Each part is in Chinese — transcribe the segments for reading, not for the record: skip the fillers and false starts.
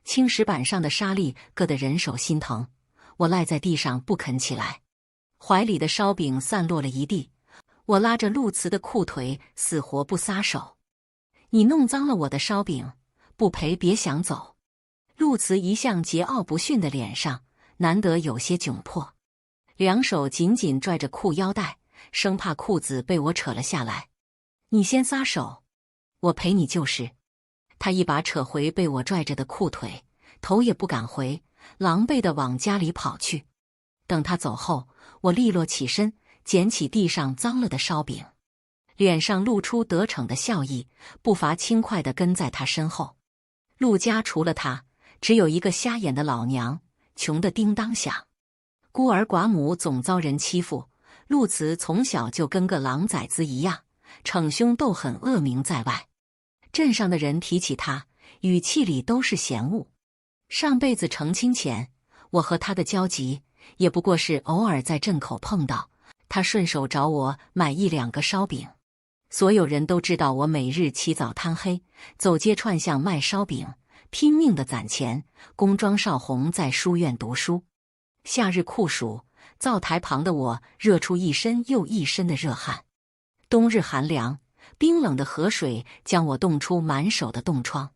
青石板上的沙粒硌得人手心疼，我赖在地上不肯起来，怀里的烧饼散落了一地。我拉着陆慈的裤腿，死活不撒手。你弄脏了我的烧饼，不赔别想走。陆慈一向桀骜不驯的脸上难得有些窘迫，两手紧紧拽着裤腰带，生怕裤子被我扯了下来。你先撒手，我陪你就是。他一把扯回被我拽着的裤腿，头也不敢回，狼狈地往家里跑去。等他走后，我利落起身，捡起地上脏了的烧饼，脸上露出得逞的笑意，步伐轻快地跟在他身后。陆家除了他，只有一个瞎眼的老娘，穷得叮当响，孤儿寡母总遭人欺负。陆慈从小就跟个狼崽子一样，逞凶斗狠，恶名在外。镇上的人提起他，语气里都是嫌恶。上辈子成亲前，我和他的交集也不过是偶尔在镇口碰到，他顺手找我买一两个烧饼。所有人都知道我每日起早贪黑，走街串巷卖烧饼，拼命地攒钱供庄少红在书院读书。夏日酷暑，灶台旁的我热出一身又一身的热汗。冬日寒凉，冰冷的河水将我冻出满手的冻疮。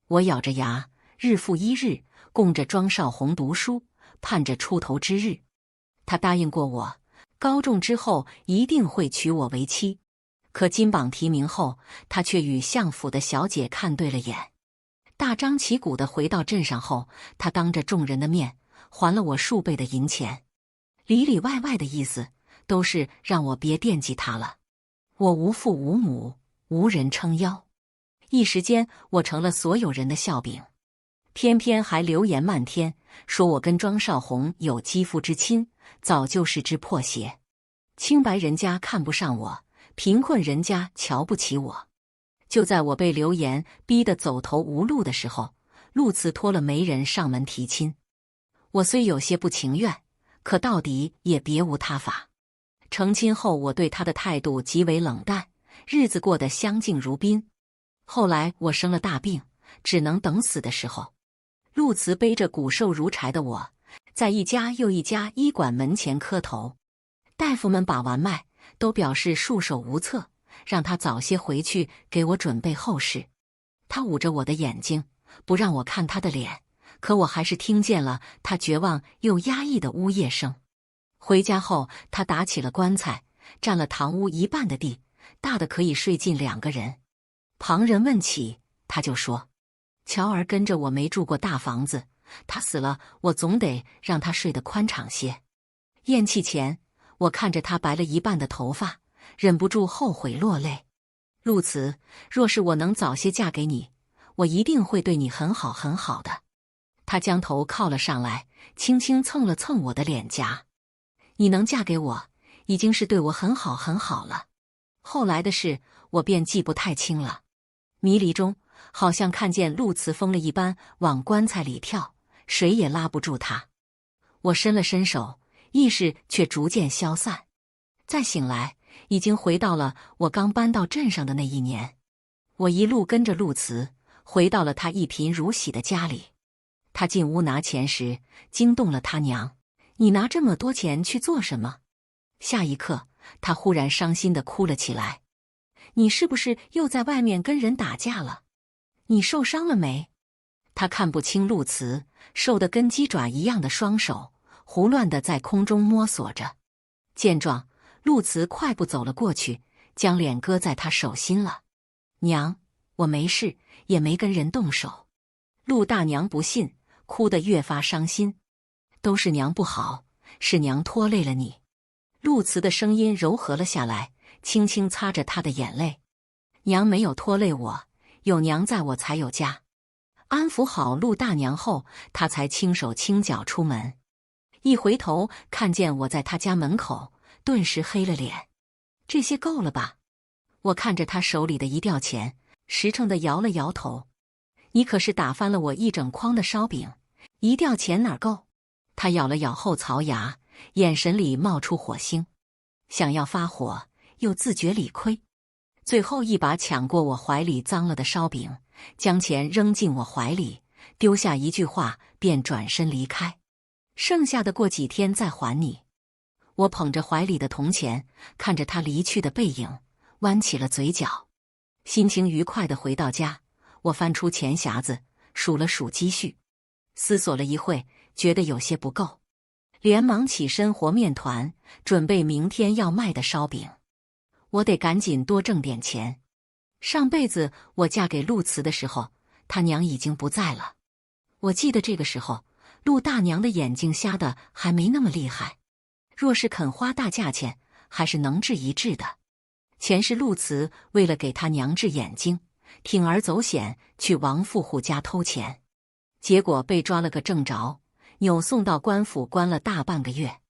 我咬着牙，日复一日供着庄少红读书，盼着出头之日。他答应过我，高中之后一定会娶我为妻。可金榜题名后，他却与相府的小姐看对了眼。大张旗鼓地回到镇上后，他当着众人的面还了我数倍的银钱，里里外外的意思都是让我别惦记他了。我无父无母，无人撑腰，一时间我成了所有人的笑柄，偏偏还流言漫天，说我跟庄少红有肌肤之亲，早就是只破鞋。清白人家看不上我，贫困人家瞧不起我。就在我被流言逼得走投无路的时候，陆慈托了媒人上门提亲。我虽有些不情愿，可到底也别无他法。成亲后，我对他的态度极为冷淡，日子过得相敬如宾。后来我生了大病，只能等死的时候，陆慈背着骨瘦如柴的我，在一家又一家医馆门前磕头。大夫们把完脉，都表示束手无策，让他早些回去给我准备后事。他捂着我的眼睛，不让我看他的脸，可我还是听见了他绝望又压抑的呜咽声。回家后，他打起了棺材，占了堂屋一半的地，大的可以睡进2个人。旁人问起，他就说：“乔儿跟着我没住过大房子，他死了，我总得让他睡得宽敞些。”咽气前，我看着他白了一半的头发，忍不住后悔落泪。陆慈，若是我能早些嫁给你，我一定会对你很好很好的。他将头靠了上来，轻轻蹭了蹭我的脸颊。你能嫁给我，已经是对我很好很好了。后来的事，我便记不太清了。迷离中，好像看见陆慈疯了一般往棺材里跳，谁也拉不住他。我伸了伸手，意识却逐渐消散。再醒来，已经回到了我刚搬到镇上的那一年。我一路跟着陆慈，回到了他一贫如洗的家里。他进屋拿钱时，惊动了他娘：“你拿这么多钱去做什么？”下一刻，他忽然伤心地哭了起来：“你是不是又在外面跟人打架了？你受伤了没？”他看不清陆慈瘦得跟鸡爪一样的双手，胡乱地在空中摸索着。见状，陆慈快步走了过去，将脸搁在他手心了：“娘，我没事，也没跟人动手。”陆大娘不信，哭得越发伤心：“都是娘不好，是娘拖累了你。”陆慈的声音柔和了下来，轻轻擦着他的眼泪：“娘没有拖累我，有娘在我才有家。”安抚好陆大娘后，他才轻手轻脚出门。一回头看见我在他家门口，顿时黑了脸：“这些够了吧？”我看着他手里的一吊钱，实诚地摇了摇头：“你可是打翻了我一整筐的烧饼，一吊钱哪够？”他咬了咬后槽牙，眼神里冒出火星，想要发火，又自觉理亏，最后一把抢过我怀里脏了的烧饼，将钱扔进我怀里，丢下一句话便转身离开，剩下的过几天再还你。我捧着怀里的铜钱，看着他离去的背影，弯起了嘴角，心情愉快地回到家。我翻出钱匣子，数了数积蓄，思索了一会，觉得有些不够，连忙起身和面团，准备明天要卖的烧饼。我得赶紧多挣点钱。上辈子我嫁给陆慈的时候，他娘已经不在了。我记得这个时候，陆大娘的眼睛瞎得还没那么厉害，若是肯花大价钱，还是能治一治的。前世陆慈为了给他娘治眼睛，铤而走险去王富户家偷钱，结果被抓了个正着，扭送到官府关了大半个月。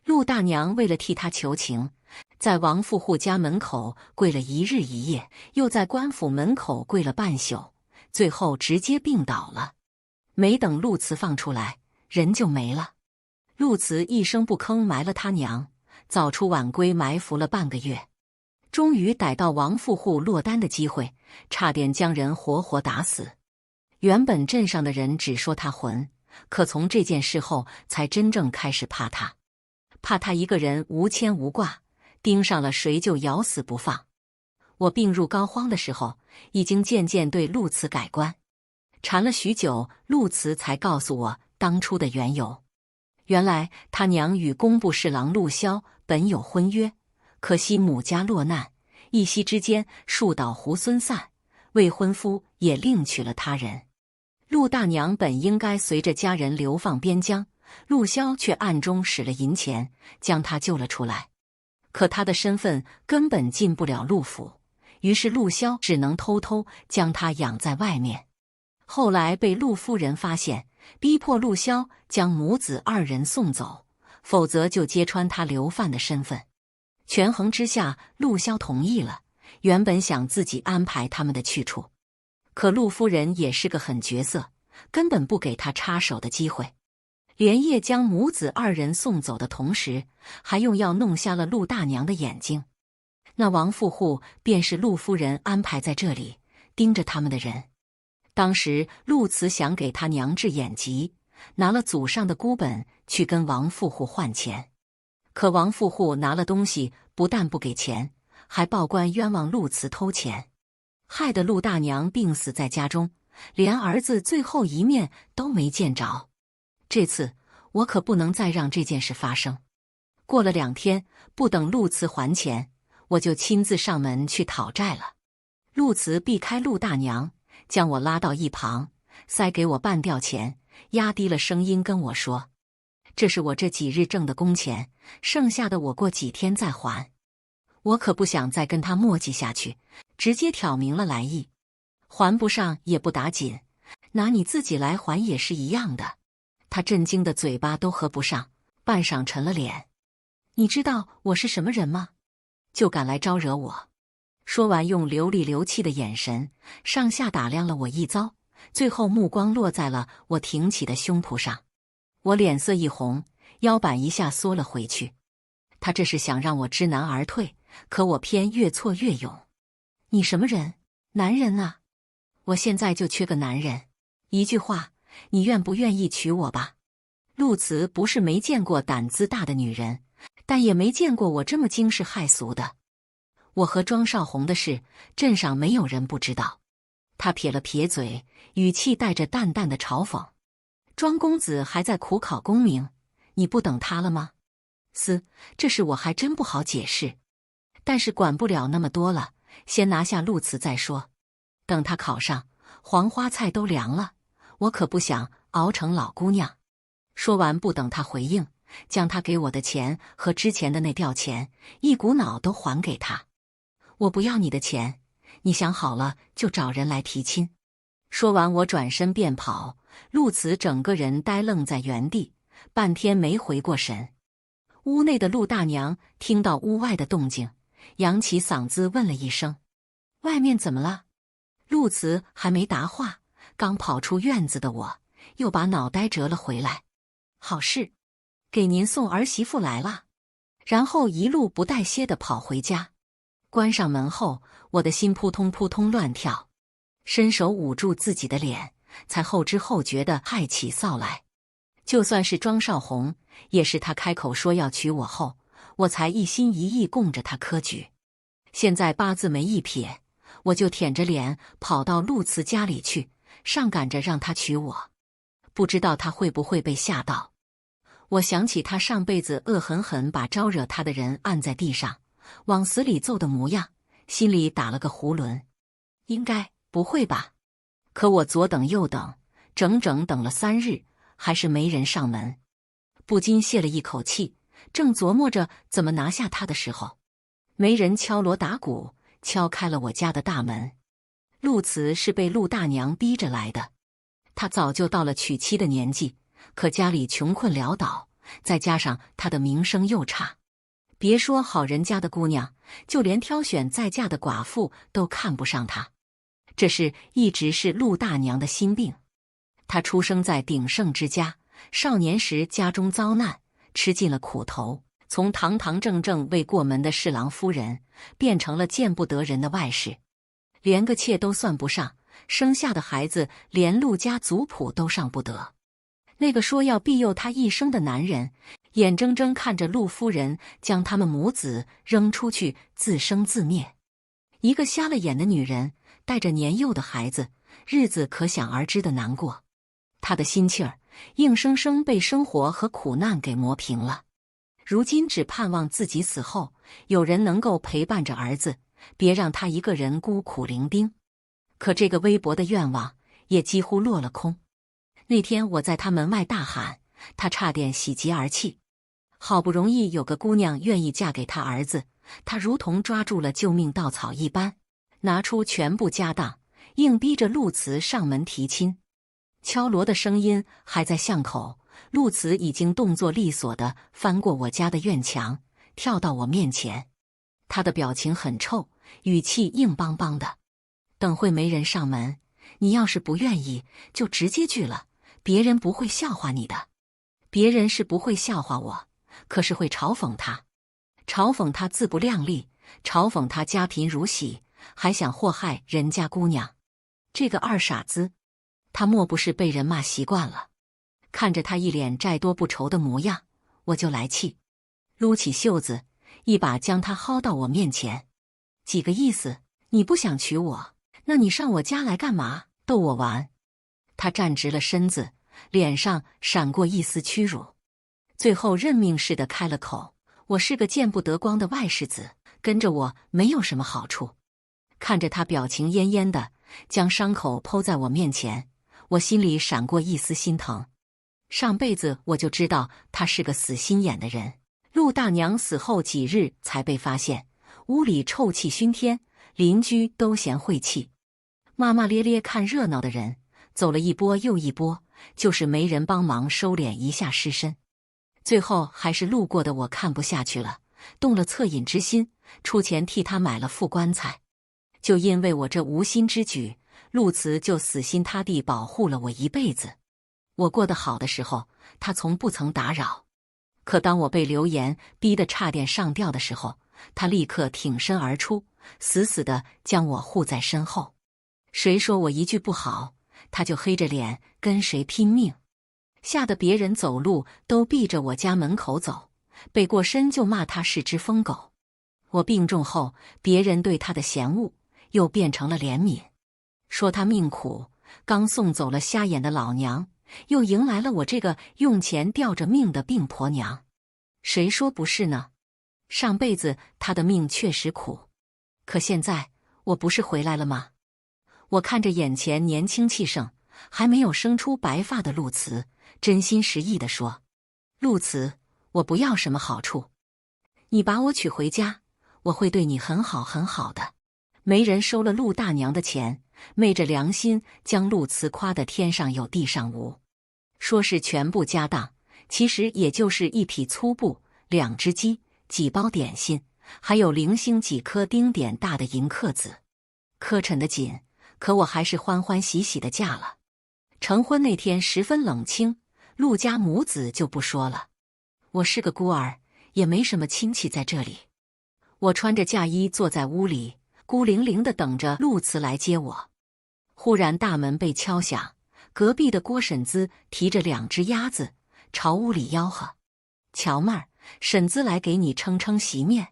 陆大娘为了替他求情，在王富户家门口跪了一日一夜，又在官府门口跪了半宿，最后直接病倒了。没等陆慈放出来，人就没了。陆慈一声不吭埋了他娘，早出晚归埋伏了半个月，终于逮到王富户落单的机会，差点将人活活打死。原本镇上的人只说他混，可从这件事后才真正开始怕他，怕他一个人无牵无挂，盯上了谁就咬死不放。我病入膏肓的时候，已经渐渐对陆慈改观。缠了许久，陆慈才告诉我当初的缘由。原来他娘与工部侍郎陆萧本有婚约，可惜母家落难，一夕之间树倒猢狲散，未婚夫也另娶了他人。陆大娘本应该随着家人流放边疆，陆萧却暗中使了银钱将她救了出来。可她的身份根本进不了陆府，于是陆萧只能偷偷将她养在外面。后来被陆夫人发现，逼迫陆萧将母子二人送走，否则就揭穿他流犯的身份。权衡之下，陆萧同意了，原本想自己安排他们的去处。可陆夫人也是个狠角色，根本不给他插手的机会，连夜将母子二人送走的同时，还用药弄瞎了陆大娘的眼睛。那王富户便是陆夫人安排在这里盯着他们的人。当时陆慈想给他娘治眼疾，拿了祖上的孤本去跟王富户换钱，可王富户拿了东西不但不给钱，还报官冤枉陆慈偷钱，害得陆大娘病死在家中，连儿子最后一面都没见着。这次我可不能再让这件事发生。过了2天，不等陆慈还钱，我就亲自上门去讨债了。陆慈避开陆大娘，将我拉到一旁，塞给我半吊钱，压低了声音跟我说：“这是我这几日挣的工钱，剩下的我过几天再还。”我可不想再跟他磨叽下去，直接挑明了来意：还不上也不打紧，拿你自己来还也是一样的。他震惊的嘴巴都合不上，半晌沉了脸：“你知道我是什么人吗？就敢来招惹我？”说完，用流里流气的眼神上下打量了我一遭，最后目光落在了我挺起的胸脯上。我脸色一红，腰板一下缩了回去。他这是想让我知难而退，可我偏越挫越勇。你什么人？男人啊！我现在就缺个男人。一句话，你愿不愿意娶我吧？陆慈不是没见过胆子大的女人，但也没见过我这么惊世骇俗的。我和庄少红的事，镇上没有人不知道。他撇了撇嘴，语气带着淡淡的嘲讽：“庄公子还在苦考功名，你不等他了吗？”这事我还真不好解释，但是管不了那么多了，先拿下陆慈再说。等他考上，黄花菜都凉了，我可不想熬成老姑娘。说完，不等他回应，将他给我的钱和之前的那吊钱一股脑都还给他。我不要你的钱，你想好了就找人来提亲。说完，我转身便跑。陆慈整个人呆愣在原地，半天没回过神。屋内的陆大娘听到屋外的动静，扬起嗓子问了一声：“外面怎么了？”陆慈还没答话，刚跑出院子的我又把脑袋折了回来。好事，给您送儿媳妇来了。然后一路不带歇地跑回家。关上门后，我的心扑通扑通乱跳，伸手捂住自己的脸，才后知后觉地害起臊来。就算是庄少红，也是他开口说要娶我后，我才一心一意供着他科举。现在八字没一撇，我就舔着脸跑到陆慈家里去，上赶着让他娶我。不知道他会不会被吓到。我想起他上辈子恶狠狠把招惹他的人按在地上，往死里揍的模样，心里打了个囫囵。应该不会吧？可我左等右等，整整等了3日，还是没人上门，不禁泄了一口气。正琢磨着怎么拿下他的时候，没人敲锣打鼓，敲开了我家的大门。陆慈是被陆大娘逼着来的，他早就到了娶妻的年纪，可家里穷困潦倒，再加上他的名声又差，别说好人家的姑娘，就连挑选再嫁的寡妇都看不上他。这是一直是陆大娘的心病。他出生在鼎盛之家，少年时家中遭难，吃尽了苦头，从堂堂正正未过门的侍郎夫人，变成了见不得人的外室，连个妾都算不上，生下的孩子连陆家族谱都上不得。那个说要庇佑他一生的男人，眼睁睁看着陆夫人将他们母子扔出去自生自灭。一个瞎了眼的女人带着年幼的孩子，日子可想而知的难过。她的心气儿硬生生被生活和苦难给磨平了，如今只盼望自己死后有人能够陪伴着儿子，别让他一个人孤苦伶仃。可这个微薄的愿望也几乎落了空。那天我在他门外大喊，他差点喜极而泣。好不容易有个姑娘愿意嫁给他儿子，他如同抓住了救命稻草一般，拿出全部家当，硬逼着陆慈上门提亲。敲锣的声音还在巷口，陆慈已经动作利索地翻过我家的院墙，跳到我面前。他的表情很臭，语气硬邦邦的。等会没人上门，你要是不愿意，就直接拒了，别人不会笑话你的。别人是不会笑话我，可是会嘲讽他。嘲讽他自不量力，嘲讽他家贫如洗，还想祸害人家姑娘。这个二傻子，他莫不是被人骂习惯了？看着他一脸债多不愁的模样，我就来气，撸起袖子，一把将他薅到我面前。几个意思？你不想娶我，那你上我家来干嘛？逗我玩？他站直了身子，脸上闪过一丝屈辱，最后认命似的开了口：我是个见不得光的外室子，跟着我没有什么好处。看着他表情恹恹的将伤口剖在我面前，我心里闪过一丝心疼。上辈子我就知道他是个死心眼的人。陆大娘死后几日才被发现，屋里臭气熏天，邻居都嫌晦气，骂骂咧咧看热闹的人走了一波又一波，就是没人帮忙收敛一下尸身。最后还是路过的我看不下去了，动了恻隐之心，出钱替他买了副棺材。就因为我这无心之举，陆慈就死心塌地保护了我一辈子。我过得好的时候，他从不曾打扰。可当我被流言逼得差点上吊的时候，他立刻挺身而出，死死地将我护在身后。谁说我一句不好，他就黑着脸跟谁拼命，吓得别人走路都避着我家门口走，背过身就骂他是只疯狗。我病重后，别人对他的嫌恶又变成了怜悯，说他命苦，刚送走了瞎眼的老娘，又迎来了我这个用钱吊着命的病婆娘。谁说不是呢？上辈子他的命确实苦，可现在我不是回来了吗？我看着眼前年轻气盛，还没有生出白发的陆慈，真心实意地说：陆慈，我不要什么好处，你把我娶回家，我会对你很好很好的。没人收了陆大娘的钱，昧着良心将陆慈夸得天上有地上无，说是全部家当，其实也就是一匹粗布、2只鸡、几包点心，还有零星几颗丁点大的银克子，磕碜得紧。可我还是欢欢喜喜地嫁了。成婚那天十分冷清，陆家母子就不说了。我是个孤儿，也没什么亲戚在这里。我穿着嫁衣坐在屋里，孤零零地等着陆慈来接我。忽然大门被敲响，隔壁的郭婶子提着2只鸭子朝屋里吆喝：“乔妹儿，婶子来给你称称席面。”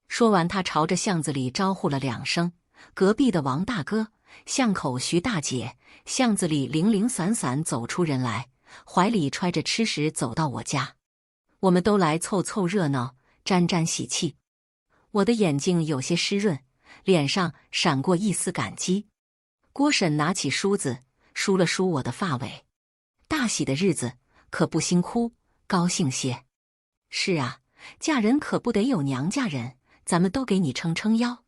说完，他朝着巷子里招呼了2声。隔壁的王大哥、巷口徐大姐，巷子里零零散散走出人来，怀里揣着吃食走到我家。我们都来凑凑热闹，沾沾喜气。我的眼睛有些湿润，脸上闪过一丝感激。郭婶拿起梳子梳了梳我的发尾。大喜的日子可不兴哭，高兴些。是啊，嫁人可不得有娘家人，咱们都给你撑撑腰。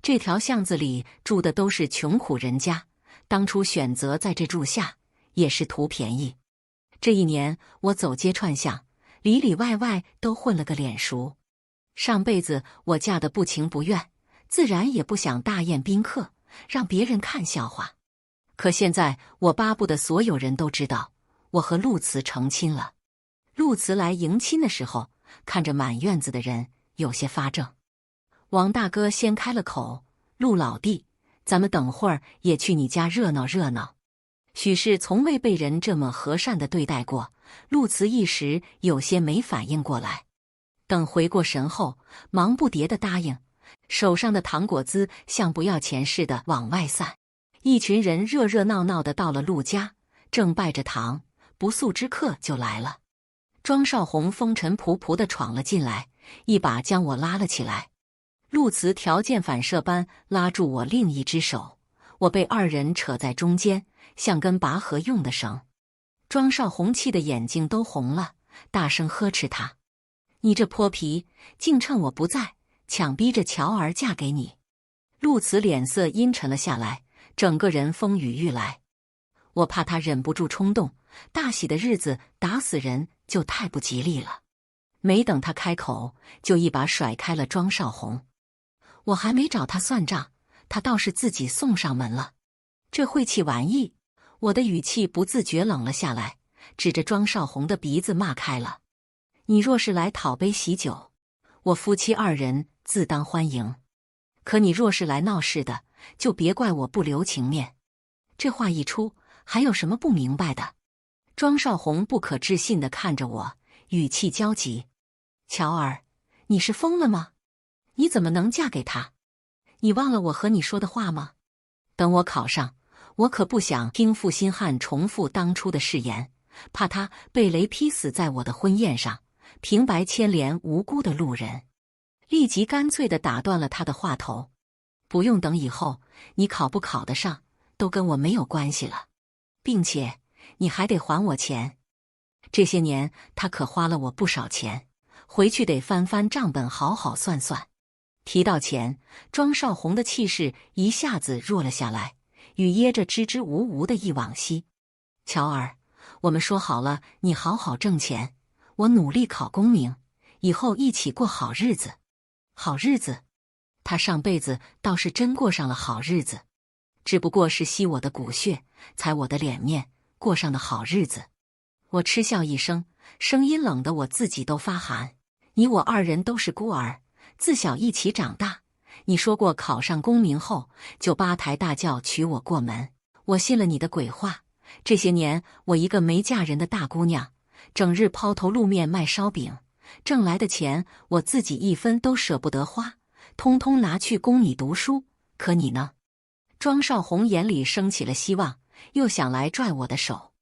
这条巷子里住的都是穷苦人家，当初选择在这住下，也是图便宜。这一年我走街串巷，里里外外都混了个脸熟。上辈子我嫁得不情不愿，自然也不想大宴宾客，让别人看笑话。可现在我巴不得所有人都知道，我和陆慈成亲了。陆慈来迎亲的时候，看着满院子的人，有些发怔。王大哥先开了口：“陆老弟，咱们等会儿也去你家热闹热闹。”许是从未被人这么和善地对待过，陆慈一时有些没反应过来。等回过神后，忙不迭地答应，手上的糖果子像不要钱似的往外散。一群人热热闹闹地到了陆家，正拜着堂，不速之客就来了。庄少红风尘仆仆地闯了进来，一把将我拉了起来。陆慈条件反射般拉住我另一只手，我被2人扯在中间，像根拔河用的绳。庄少红气得眼睛都红了，大声呵斥他：“你这泼皮，竟趁我不在，强逼着乔儿嫁给你！”陆慈脸色阴沉了下来，整个人风雨欲来。我怕他忍不住冲动，大喜的日子打死人就太不吉利了。没等他开口，就一把甩开了庄少红。我还没找他算账，他倒是自己送上门了。这晦气玩意！我的语气不自觉冷了下来，指着庄少红的鼻子骂开了：“你若是来讨杯喜酒，我夫妻2人自当欢迎；可你若是来闹事的，就别怪我不留情面。”这话一出，还有什么不明白的？庄少红不可置信地看着我，语气焦急：“乔儿，你是疯了吗？你怎么能嫁给他？你忘了我和你说的话吗？等我考上，我可不想听负心汉重复当初的誓言，怕他被雷劈死在我的婚宴上，平白牵连无辜的路人。”立即干脆地打断了他的话头：“不用等以后，你考不考得上，都跟我没有关系了，并且你还得还我钱。这些年他可花了我不少钱，回去得翻翻账本，好好算算。”提到钱，庄少红的气势一下子弱了下来，语噎着支支吾吾的一往昔：“乔儿，我们说好了，你好好挣钱，我努力考功名，以后一起过好日子。”好日子？他上辈子倒是真过上了好日子，只不过是吸我的骨血，踩我的脸面，过上的好日子。我嗤笑一声，声音冷得我自己都发寒：“你我2人都是孤儿，自小一起长大。你说过考上功名后就8抬大轿娶我过门，我信了你的鬼话。这些年我一个没嫁人的大姑娘，整日抛头露面卖烧饼，挣来的钱我自己1分都舍不得花，通通拿去供你读书。可你呢？”庄少红眼里升起了希望，又想来拽我的手：“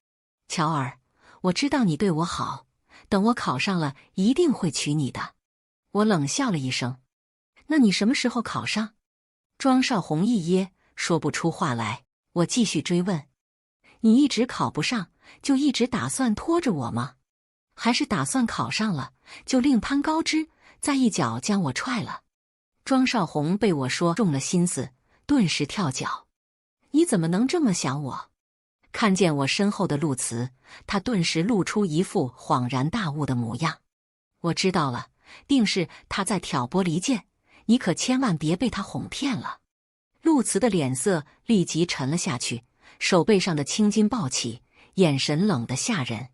乔儿，我知道你对我好，等我考上了一定会娶你的。”我冷笑了一声：“那你什么时候考上？”庄少红一噎，说不出话来。我继续追问：“你一直考不上，就一直打算拖着我吗？还是打算考上了，就另攀高枝，再一脚将我踹了？”庄少红被我说中了心思，顿时跳脚：“你怎么能这么想我？”看见我身后的陆慈，他顿时露出一副恍然大悟的模样：“我知道了，定是他在挑拨离间，你可千万别被他哄骗了。”陆慈的脸色立即沉了下去，手背上的青筋暴起，眼神冷得吓人。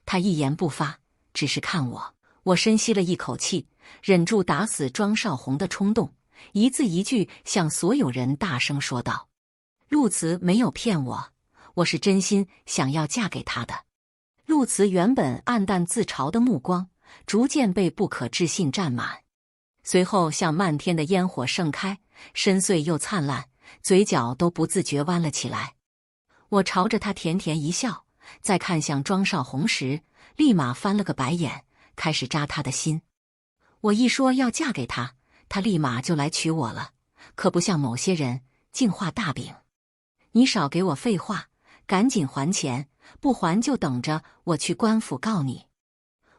他一言不发，只是看我。我深吸了一口气，忍住打死庄少红的冲动，一字一句向所有人大声说道：“陆慈没有骗我，我是真心想要嫁给他的。陆慈原本暗淡自嘲的目光，逐渐被不可置信占满，随后像漫天的烟火盛开，深邃又灿烂，嘴角都不自觉弯了起来。我朝着他甜甜一笑，再看向庄少红时，立马翻了个白眼，开始扎他的心。我一说要嫁给他，他立马就来娶我了，可不像某些人净画大饼。你少给我废话，赶紧还钱，不还就等着我去官府告你。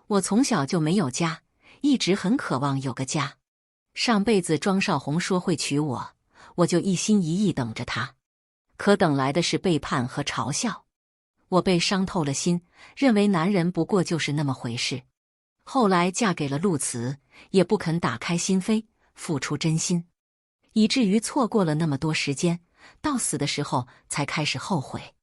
我从小就没有家，一直很渴望有个家。上辈子庄少红说会娶我，我就一心一意等着他，可等来的是背叛和嘲笑。我被伤透了心，认为男人不过就是那么回事。后来嫁给了陆慈，也不肯打开心扉，付出真心，以至于错过了那么多时间，到死的时候才开始后悔。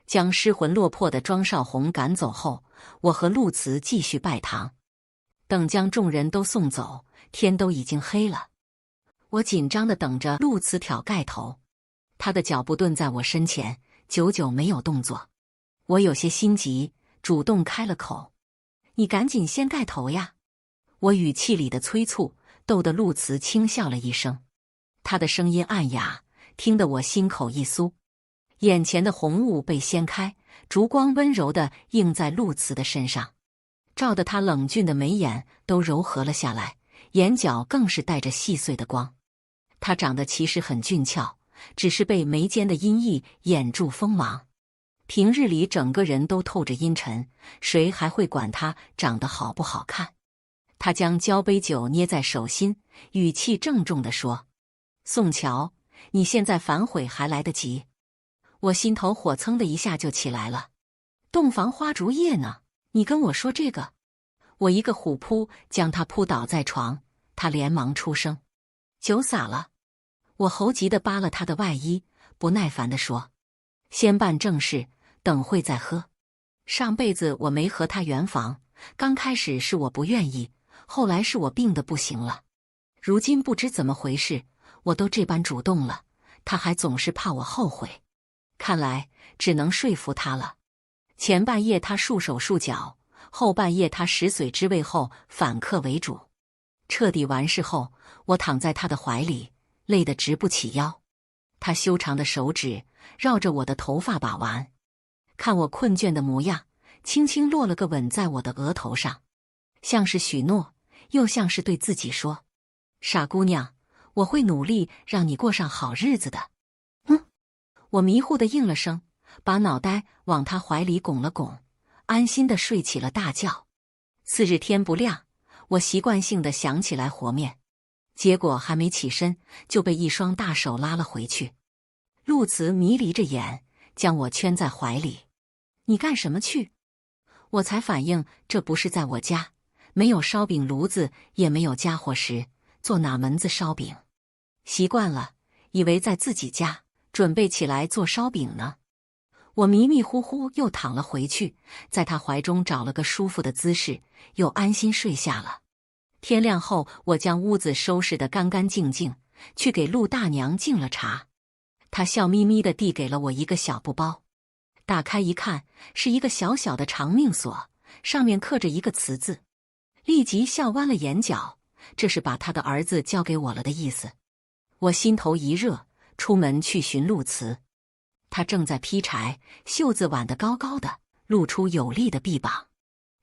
将失魂落魄的庄少红赶走后，我和陆慈继续拜堂。等将众人都送走，天都已经黑了。我紧张地等着陆慈挑盖头，他的脚步顿在我身前，久久没有动作。我有些心急，主动开了口：“你赶紧先盖头呀！”我语气里的催促，逗得陆慈轻笑了一声。他的声音暗哑，听得我心口一酥。眼前的红雾被掀开，烛光温柔地映在陆慈的身上，照得他冷峻的眉眼都柔和了下来，眼角更是带着细碎的光。他长得其实很俊俏，只是被眉间的阴翳掩住锋芒。平日里整个人都透着阴沉，谁还会管他长得好不好看？他将交杯酒捏在手心，语气郑重地说：“宋乔，你现在反悔还来得及。”我心头火蹭的一下就起来了。洞房花烛夜呢，你跟我说这个？我一个虎扑将他扑倒在床，他连忙出声：“酒洒了。”我猴急地扒了他的外衣，不耐烦地说：“先办正事，等会再喝。上辈子我没和他圆房，刚开始是我不愿意，后来是我病得不行了。如今不知怎么回事，我都这般主动了，他还总是怕我后悔。看来只能说服他了。前半夜他束手束脚，后半夜他食髓知味后反客为主。彻底完事后，我躺在他的怀里，累得直不起腰。他修长的手指绕着我的头发把玩，看我困倦的模样，轻轻落了个吻在我的额头上，像是许诺，又像是对自己说：“傻姑娘，我会努力让你过上好日子的。”我迷糊地应了声，把脑袋往他怀里拱了拱，安心地睡起了大觉。次日天不亮，我习惯性地想起来和面，结果还没起身就被一双大手拉了回去。陆慈迷离着眼，将我圈在怀里：“你干什么去？”我才反应这不是在我家，没有烧饼炉子，也没有家伙食，做哪门子烧饼？习惯了，以为在自己家，准备起来做烧饼呢。我迷迷糊糊又躺了回去，在他怀中找了个舒服的姿势，又安心睡下了。天亮后，我将屋子收拾得干干净净，去给陆大娘敬了茶。她笑眯眯地递给了我一个小布包，打开一看，是一个小小的长命锁，上面刻着一个词字。立即笑弯了眼角，这是把他的儿子交给我了的意思。我心头一热，出门去寻陆慈。他正在劈柴，袖子挽得高高的，露出有力的臂膀。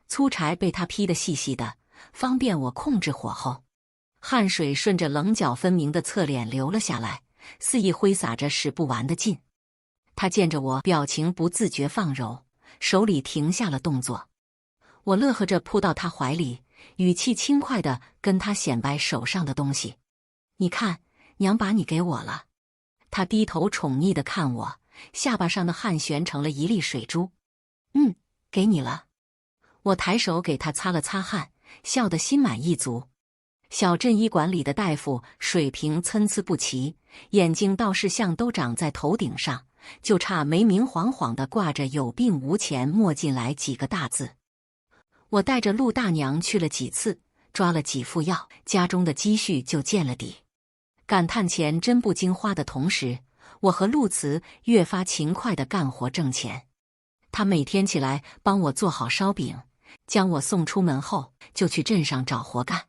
粗柴被他劈得细细的，方便我控制火候。汗水顺着棱角分明的侧脸流了下来，肆意挥洒着使不完的劲。他见着我表情不自觉放柔，手里停下了动作。我乐呵着扑到他怀里，语气轻快地跟他显摆手上的东西：“你看，娘把你给我了。”他低头宠溺地看我，下巴上的汗悬成了一粒水珠。“给你了。”我抬手给他擦了擦汗，笑得心满意足。小镇医馆里的大夫水平参差不齐，眼睛倒是像都长在头顶上，就差没明晃晃地挂着有病无钱莫进来几个大字。我带着陆大娘去了几次，抓了几副药，家中的积蓄就见了底。感叹钱真不经花的同时，我和陆慈越发勤快地干活挣钱。他每天起来帮我做好烧饼，将我送出门后，就去镇上找活干。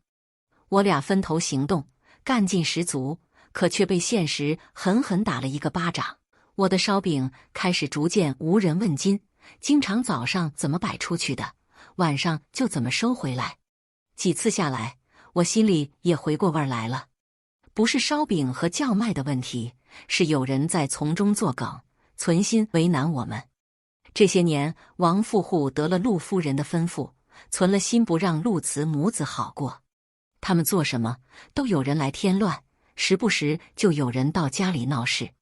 我俩分头行动，干劲十足，可却被现实狠狠打了一个巴掌。我的烧饼开始逐渐无人问津，经常早上怎么摆出去的，晚上就怎么收回来。几次下来，我心里也回过味儿来了。不是烧饼和叫卖的问题，是有人在从中作梗，存心为难我们。这些年，王富户得了陆夫人的吩咐，存了心不让陆慈母子好过。他们做什么，都有人来添乱，时不时就有人到家里闹事。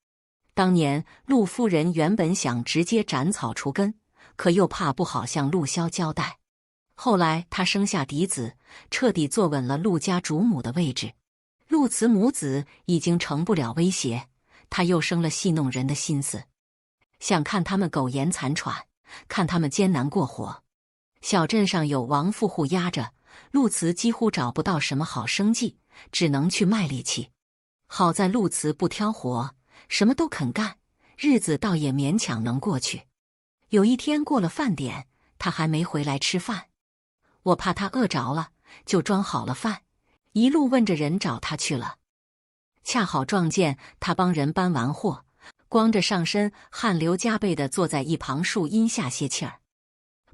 当年陆夫人原本想直接斩草除根，可又怕不好向陆萧交代。后来她生下嫡子，彻底坐稳了陆家主母的位置。陆慈母子已经成不了威胁，她又生了戏弄人的心思，想看他们苟延残喘，看他们艰难过活。小镇上有王富户压着，陆慈几乎找不到什么好生计，只能去卖力气。好在陆慈不挑活，什么都肯干，日子倒也勉强能过去。有一天过了饭点，他还没回来吃饭，我怕他饿着了，就装好了饭，一路问着人找他去了。恰好撞见他帮人搬完货，光着上身，汗流浃背地坐在一旁树荫下歇气儿。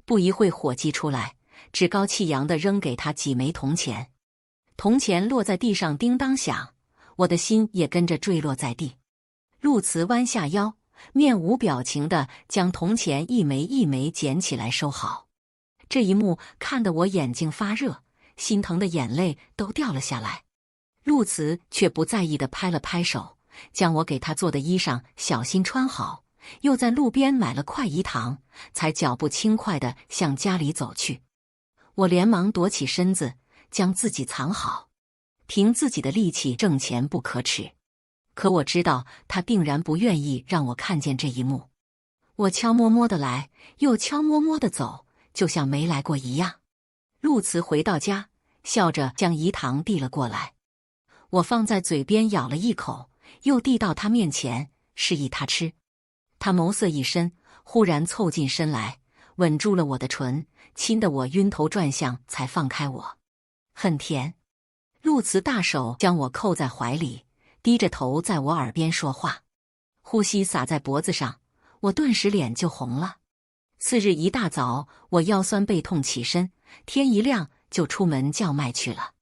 不一会，伙计出来，趾高气扬地扔给他几枚铜钱。铜钱落在地上叮当响，我的心也跟着坠落在地。陆慈弯下腰，面无表情地将铜钱一枚一枚捡起来收好。这一幕看得我眼睛发热，心疼的眼泪都掉了下来。陆慈却不在意地拍了拍手，将我给他做的衣裳小心穿好，又在路边买了块饴糖，才脚步轻快地向家里走去。我连忙躲起身子，将自己藏好。凭自己的力气挣钱不可耻，可我知道他定然不愿意让我看见这一幕。我悄摸摸地来，又悄摸摸地走，就像没来过一样。陆慈回到家，笑着将饴糖递了过来。我放在嘴边咬了一口，又递到他面前，示意他吃。他眸色一深，忽然凑近身来，吻住了我的唇，亲得我晕头转向，才放开我。很甜。陆慈大手将我扣在怀里，低着头在我耳边说话，呼吸洒在脖子上，我顿时脸就红了。次日一大早，我腰酸背痛起身，天一亮就出门叫卖去了。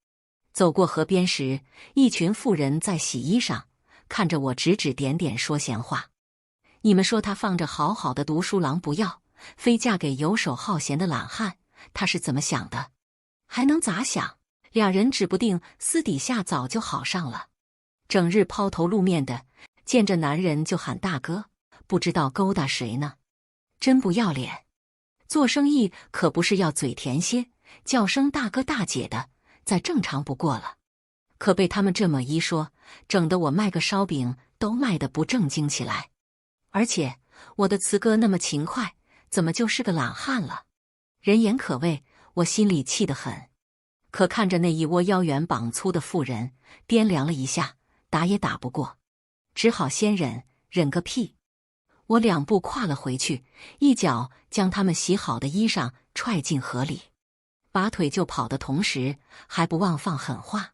走过河边时，一群妇人在洗衣裳，看着我指指点点说闲话。你们说她放着好好的读书郎不要，非嫁给游手好闲的懒汉，她是怎么想的？还能咋想？俩人指不定私底下早就好上了，整日抛头露面的，见着男人就喊大哥，不知道勾搭谁呢。真不要脸！做生意可不是要嘴甜些，叫声大哥大姐的，再正常不过了。可被他们这么一说，整得我卖个烧饼都卖得不正经起来。而且我的慈哥那么勤快，怎么就是个懒汉了？人言可畏，我心里气得很。可看着那一窝腰圆膀粗的妇人，掂量了一下，打也打不过，只好先忍，忍个屁！我两步跨了回去，一脚将他们洗好的衣裳踹进河里，拔腿就跑的同时，还不忘放狠话：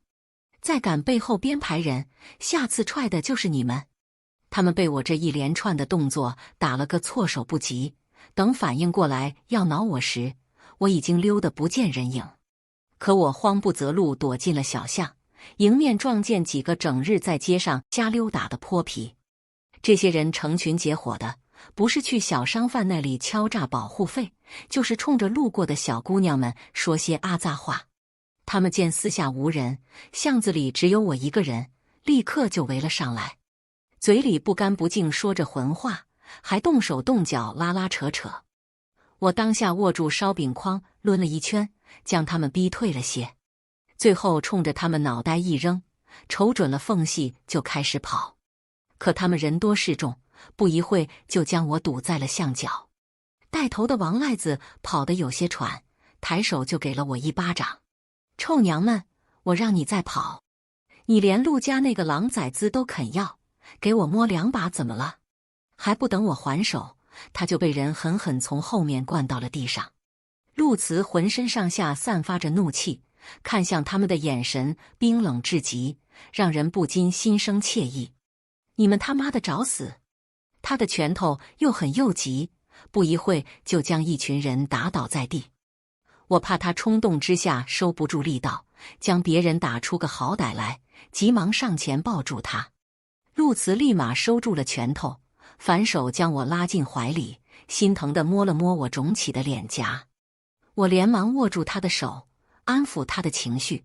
再敢背后编排人，下次踹的就是你们！他们被我这一连串的动作打了个措手不及，等反应过来要挠我时，我已经溜得不见人影。可我慌不择路，躲进了小巷，迎面撞见几个整日在街上瞎溜达的泼皮。这些人成群结伙的，不是去小商贩那里敲诈保护费，就是冲着路过的小姑娘们说些阿杂话。他们见四下无人，巷子里只有我一个人，立刻就围了上来，嘴里不干不净说着混话，还动手动脚拉拉扯扯。我当下握住烧饼筐抡了一圈，将他们逼退了些，最后冲着他们脑袋一扔，瞅准了缝隙就开始跑。可他们人多势众，不一会就将我堵在了巷角。带头的王赖子跑得有些喘，抬手就给了我一巴掌：臭娘们，我让你再跑，你连陆家那个狼崽子都肯要，给我摸2把怎么了？”还不等我还手，他就被人狠狠从后面灌到了地上。陆慈浑身上下散发着怒气，看向他们的眼神冰冷至极，让人不禁心生怯意。你们他妈的找死！他的拳头又狠又急，不一会就将一群人打倒在地。我怕他冲动之下收不住力道，将别人打出个好歹来，急忙上前抱住他。陆慈立马收住了拳头，反手将我拉进怀里，心疼地摸了摸我肿起的脸颊。我连忙握住他的手，安抚他的情绪：“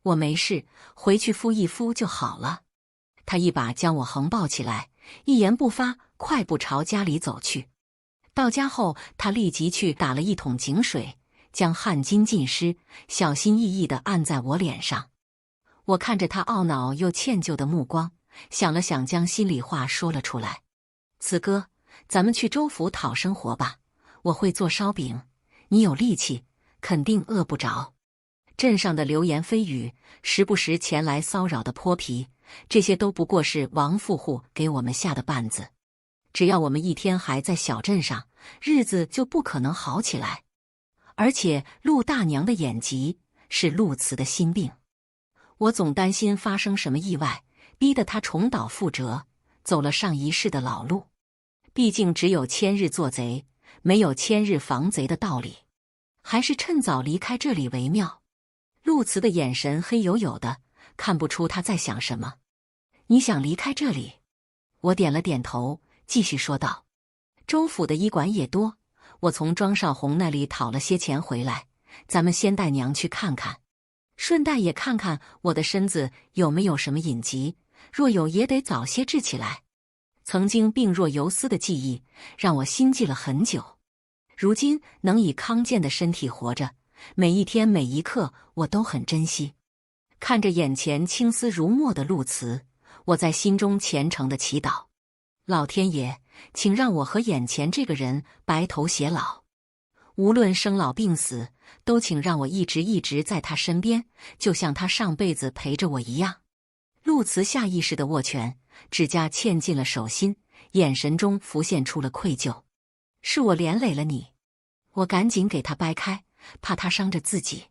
我没事，回去敷一敷就好了。”他一把将我横抱起来，一言不发，快步朝家里走去。到家后，他立即去打了一桶井水，将汗巾浸湿，小心翼翼地按在我脸上。我看着他懊恼又歉疚的目光，想了想，将心里话说了出来：“慈哥，咱们去州府讨生活吧，我会做烧饼，你有力气，肯定饿不着。”镇上的流言蜚语，时不时前来骚扰的泼皮，这些都不过是王富户给我们下的绊子。只要我们一天还在小镇上，日子就不可能好起来。而且陆大娘的眼疾是陆慈的心病，我总担心发生什么意外，逼得他重蹈覆辙，走了上一世的老路。毕竟只有千日做贼，没有千日防贼的道理，还是趁早离开这里为妙。陆慈的眼神黑黝黝的，看不出他在想什么。你想离开这里？我点了点头，继续说道：“州府的医馆也多，我从庄少红那里讨了些钱回来，咱们先带娘去看看，顺带也看看我的身子有没有什么隐疾，若有也得早些治起来。曾经病若游丝的记忆，让我心悸了很久，如今能以康健的身体活着，每一天每一刻我都很珍惜。”看着眼前青丝如墨的陆慈，我在心中虔诚地祈祷：“老天爷，请让我和眼前这个人白头偕老，无论生老病死，都请让我一直在他身边，就像他上辈子陪着我一样。”陆慈下意识地握拳，指甲嵌进了手心，眼神中浮现出了愧疚：“是我连累了你。”我赶紧给他掰开，怕他伤着自己。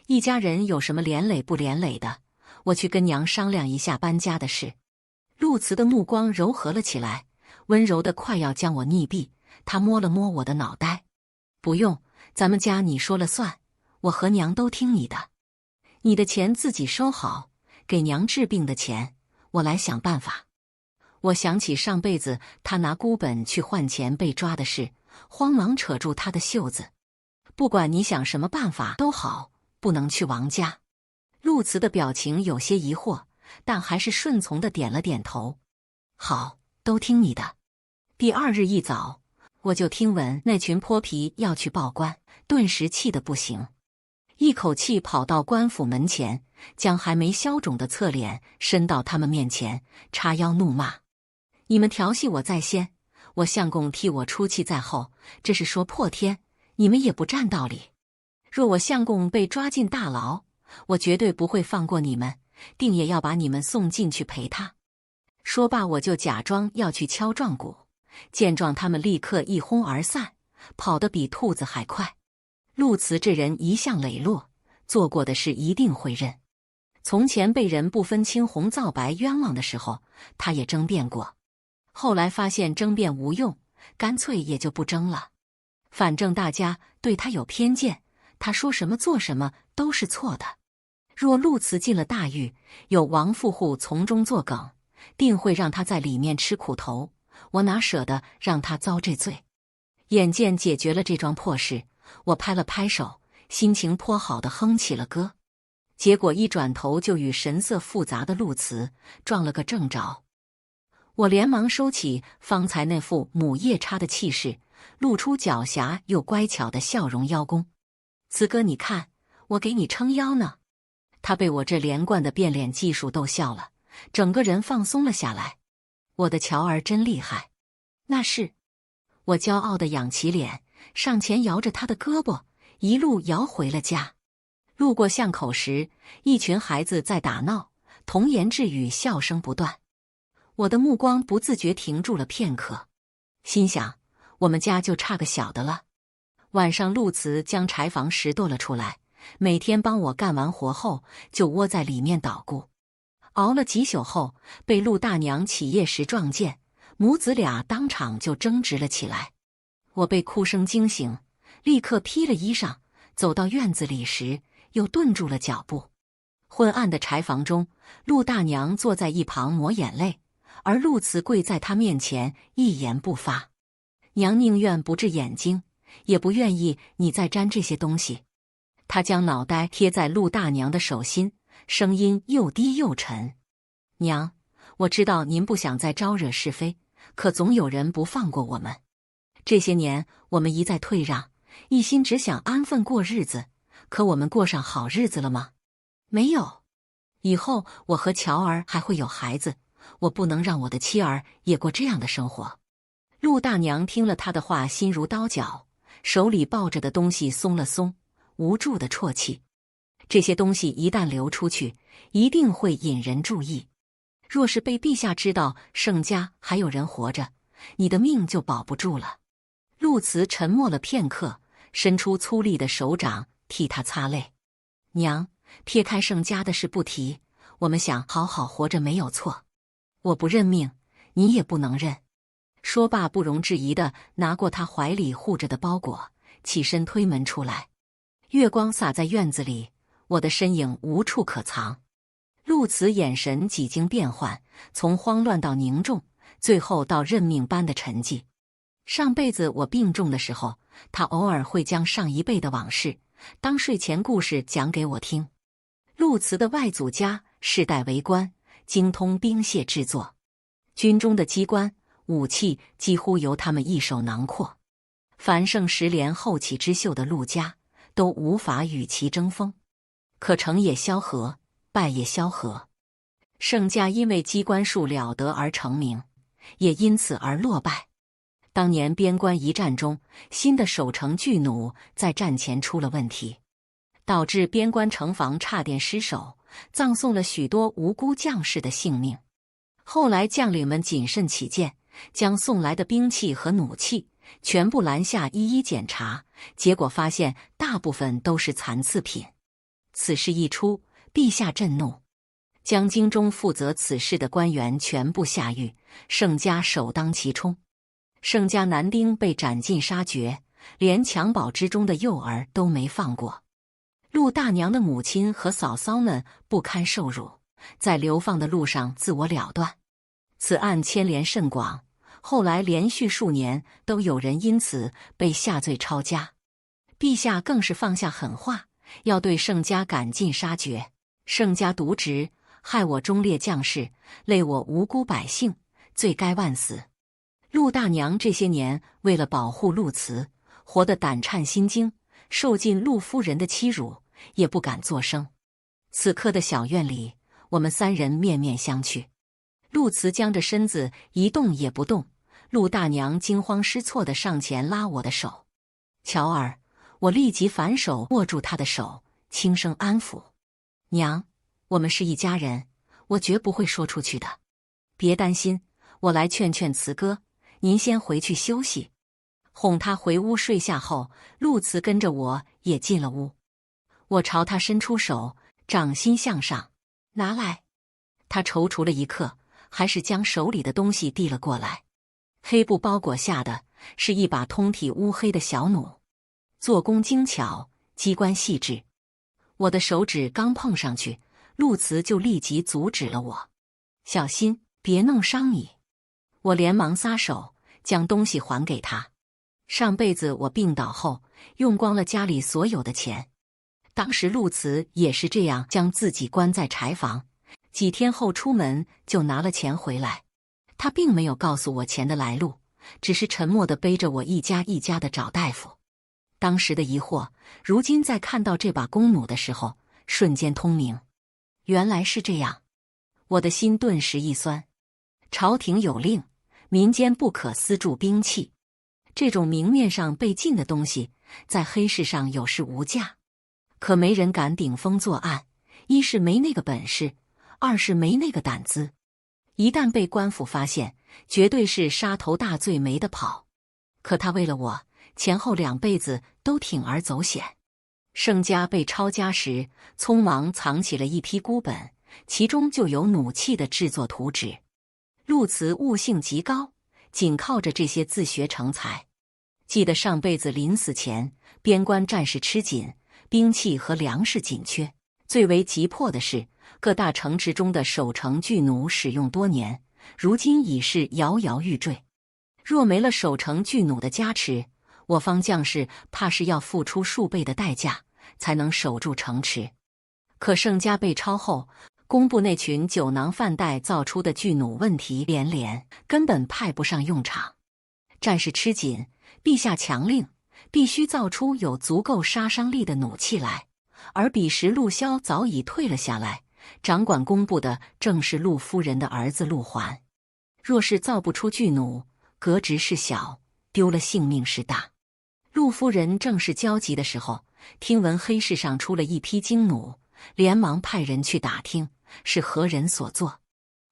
一家人有什么连累不连累的？我去跟娘商量一下搬家的事。陆慈的目光柔和了起来，温柔的快要将我溺毙。他摸了摸我的脑袋：“不用，咱们家你说了算，我和娘都听你的。你的钱自己收好，给娘治病的钱，我来想办法。”我想起上辈子他拿孤本去换钱被抓的事，慌忙扯住他的袖子：“不管你想什么办法都好，不能去王家。”陆慈的表情有些疑惑，但还是顺从地点了点头：“好，都听你的。”第2日一早，我就听闻那群泼皮要去报官，顿时气得不行，一口气跑到官府门前，将还没消肿的侧脸伸到他们面前，叉腰怒骂：“你们调戏我在先，我相公替我出气在后，这是说破天，你们也不占道理。若我相公被抓进大牢，我绝对不会放过你们，定也要把你们送进去陪他。”说罢，我就假装要去敲撞鼓，见状他们立刻一哄而散，跑得比兔子还快。陆慈这人一向磊落，做过的事一定会认。从前被人不分青红皂白冤枉的时候，他也争辩过，后来发现争辩无用，干脆也就不争了。反正大家对他有偏见，他说什么做什么都是错的。若陆慈进了大狱，有王富户从中作梗，定会让他在里面吃苦头，我哪舍得让他遭这罪。眼见解决了这桩破事，我拍了拍手，心情颇好的哼起了歌。结果一转头就与神色复杂的陆慈撞了个正着。我连忙收起方才那副母夜叉的气势，露出狡黠又乖巧的笑容邀功：“慈哥，你看，我给你撑腰呢。”他被我这连贯的变脸技术逗笑了，整个人放松了下来。我的乔儿真厉害。那是，我骄傲地仰起脸，上前摇着他的胳膊，一路摇回了家。路过巷口时，一群孩子在打闹，童言稚语，笑声不断。我的目光不自觉停住了片刻，心想，我们家就差个小的了。晚上陆慈将柴房拾掇了出来，每天帮我干完活后，就窝在里面捣鼓。熬了几宿后，被陆大娘起夜时撞见，母子俩当场就争执了起来。我被哭声惊醒，立刻披了衣裳，走到院子里时，又顿住了脚步。昏暗的柴房中，陆大娘坐在一旁抹眼泪，而陆慈跪在她面前一言不发。娘宁愿不治眼睛，也不愿意你再沾这些东西。她将脑袋贴在陆大娘的手心，声音又低又沉：娘，我知道您不想再招惹是非，可总有人不放过我们。这些年我们一再退让，一心只想安分过日子，可我们过上好日子了吗？没有。以后我和乔儿还会有孩子，我不能让我的妻儿也过这样的生活。陆大娘听了他的话，心如刀绞，手里抱着的东西松了松，无助的啜泣。这些东西一旦流出去，一定会引人注意。若是被陛下知道盛家还有人活着，你的命就保不住了。陆慈沉默了片刻，伸出粗粝的手掌替他擦泪。娘，撇开盛家的事不提，我们想好好活着没有错。我不认命，你也不能认。说罢，不容置疑地拿过他怀里护着的包裹，起身推门出来。月光洒在院子里，我的身影无处可藏。陆慈眼神几经变换，从慌乱到凝重，最后到认命般的沉寂。上辈子我病重的时候，他偶尔会将上一辈的往事当睡前故事讲给我听。陆慈的外祖家世代为官，精通兵械制作，军中的机关武器几乎由他们一手囊括。繁盛10连后起之秀的陆家都无法与其争锋，可成也萧何，败也萧何。盛家因为机关术了得而成名，也因此而落败。当年边关一战中，新的守城巨弩在战前出了问题，导致边关城防差点失守，葬送了许多无辜将士的性命。后来将领们谨慎起见，将送来的兵器和弩器全部拦下一一检查，结果发现大部分都是残次品。此事一出，陛下震怒，将京中负责此事的官员全部下狱，盛家首当其冲。盛家男丁被斩尽杀绝，连襁褓之中的幼儿都没放过。陆大娘的母亲和嫂嫂们不堪受辱，在流放的路上自我了断。此案牵连甚广，后来连续数年都有人因此被下罪抄家。陛下更是放下狠话，要对盛家赶尽杀绝。盛家渎职，害我忠烈将士，累我无辜百姓，罪该万死。陆大娘这些年为了保护陆慈，活得胆颤心惊，受尽陆夫人的欺辱，也不敢作声。此刻的小院里，我们3人面面相觑。陆慈僵着身子一动也不动，陆大娘惊慌失措地上前拉我的手。乔儿，我立即反手握住她的手，轻声安抚：娘，我们是一家人，我绝不会说出去的。别担心，我来劝劝慈哥，您先回去休息。哄他回屋睡下后，陆慈跟着我也进了屋。我朝他伸出手，掌心向上，拿来。他踌躇了一刻，还是将手里的东西递了过来。黑布包裹下的是一把通体乌黑的小弩，做工精巧，机关细致。我的手指刚碰上去，陆慈就立即阻止了我：小心，别弄伤你。我连忙撒手，将东西还给他。上辈子我病倒后，用光了家里所有的钱。当时陆慈也是这样将自己关在柴房，几天后出门就拿了钱回来。他并没有告诉我钱的来路，只是沉默地背着我一家一家地找大夫。当时的疑惑，如今在看到这把弓弩的时候，瞬间通明。原来是这样，我的心顿时一酸。朝廷有令，民间不可私铸兵器。这种明面上被禁的东西，在黑市上有市无价。可没人敢顶风作案，一是没那个本事，二是没那个胆子。一旦被官府发现，绝对是杀头大罪，没得跑。可他为了我，前后2辈子都铤而走险。盛家被抄家时，匆忙藏起了一批孤本，其中就有弩器的制作图纸。陆慈悟性极高，仅靠着这些自学成才。记得上辈子临死前，边关战事吃紧，兵器和粮食紧缺，最为急迫的是各大城池中的守城巨弩使用多年，如今已是摇摇欲坠。若没了守城巨弩的加持，我方将士怕是要付出数倍的代价，才能守住城池。可盛家被抄后，工部那群酒囊饭袋造出的巨弩问题连连，根本派不上用场。战事吃紧，陛下强令，必须造出有足够杀伤力的弩器来。而彼时陆骁早已退了下来，掌管工部的正是陆夫人的儿子陆环。若是造不出巨弩，革职是小，丢了性命是大。陆夫人正是焦急的时候，听闻黑市上出了一批精弩，连忙派人去打听是何人所做。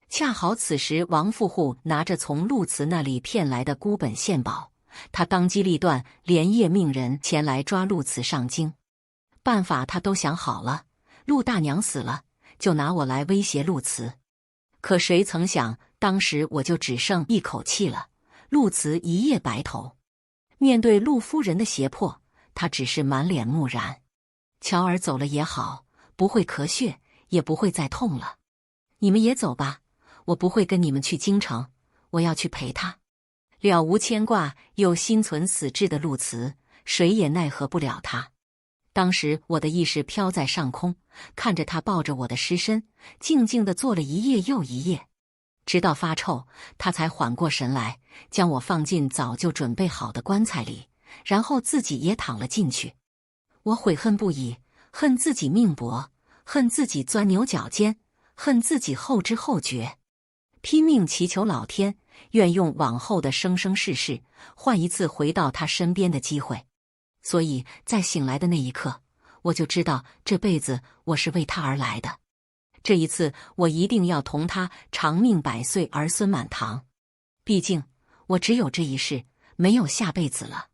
恰好此时王富户拿着从陆慈那里骗来的孤本献宝，他当机立断，连夜命人前来抓陆慈上京。办法他都想好了，陆大娘死了，就拿我来威胁陆慈。可谁曾想，当时我就只剩一口气了，陆慈一夜白头。面对陆夫人的胁迫，他只是满脸木然。乔儿走了也好，不会咳血，也不会再痛了。你们也走吧，我不会跟你们去京城，我要去陪他。了无牵挂又心存死志的陆慈，谁也奈何不了他。当时我的意识飘在上空，看着他抱着我的尸身，静静地坐了一夜又一夜，直到发臭，他才缓过神来，将我放进早就准备好的棺材里，然后自己也躺了进去。我悔恨不已，恨自己命薄，恨自己钻牛角尖，恨自己后知后觉，拼命祈求老天，愿用往后的生生世世换一次回到他身边的机会。所以在醒来的那一刻，我就知道这辈子我是为他而来的。这一次我一定要同他长命百岁，儿孙满堂。毕竟我只有这一世，没有下辈子了。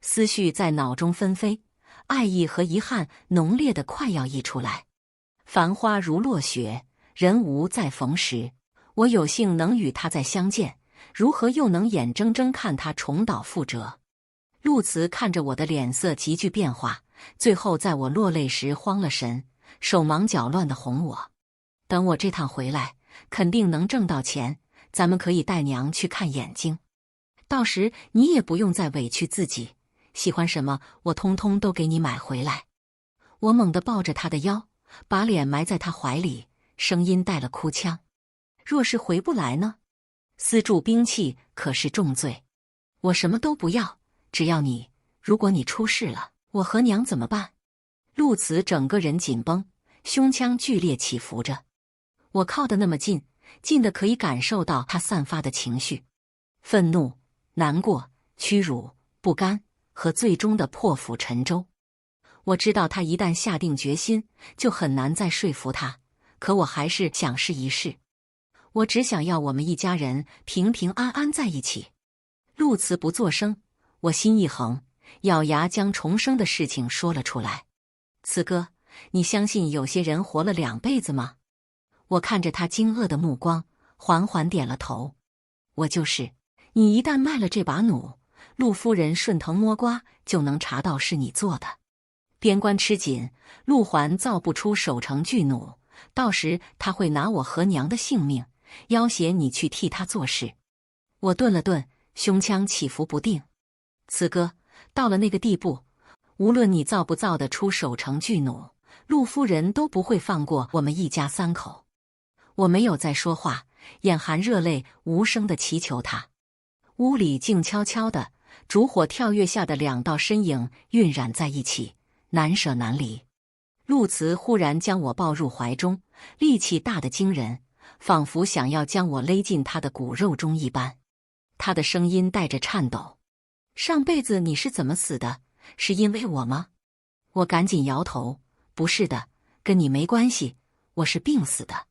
思绪在脑中纷飞，爱意和遗憾浓烈的快要溢出来。繁花如落雪，人无再逢时。我有幸能与他再相见，如何又能眼睁睁看他重蹈覆辙？陆慈看着我的脸色急剧变化，最后在我落泪时慌了神，手忙脚乱地哄我。等我这趟回来，肯定能挣到钱，咱们可以带娘去看眼睛。到时你也不用再委屈自己，喜欢什么我通通都给你买回来。我猛地抱着他的腰，把脸埋在他怀里，声音带了哭腔。若是回不来呢？私铸兵器可是重罪。我什么都不要，只要你。如果你出事了，我和娘怎么办？陆慈整个人紧绷，胸腔剧烈起伏着。我靠得那么近，近的可以感受到他散发的情绪：愤怒、难过、屈辱、不甘和最终的破釜沉舟。我知道他一旦下定决心，就很难再说服他，可我还是想试一试。我只想要我们一家人平平安安在一起。陆慈不作声，我心一横，咬牙将重生的事情说了出来。慈哥，你相信有些人活了2辈子吗？我看着他惊愕的目光，缓缓点了头。我就是。你一旦卖了这把弩，陆夫人顺藤摸瓜就能查到是你做的。边关吃紧，陆环造不出守城巨弩，到时他会拿我和娘的性命要挟你去替他做事。我顿了顿，胸腔起伏不定。慈哥，到了那个地步，无论你造不造得出守城巨弩，陆夫人都不会放过我们一家3口。我没有再说话，眼含热泪，无声地祈求他。屋里静悄悄的，烛火跳跃下的2道身影晕染在一起，难舍难离。陆慈忽然将我抱入怀中，力气大得惊人，仿佛想要将我勒进他的骨肉中一般。他的声音带着颤抖：上辈子你是怎么死的？是因为我吗？我赶紧摇头：不是的，跟你没关系，我是病死的。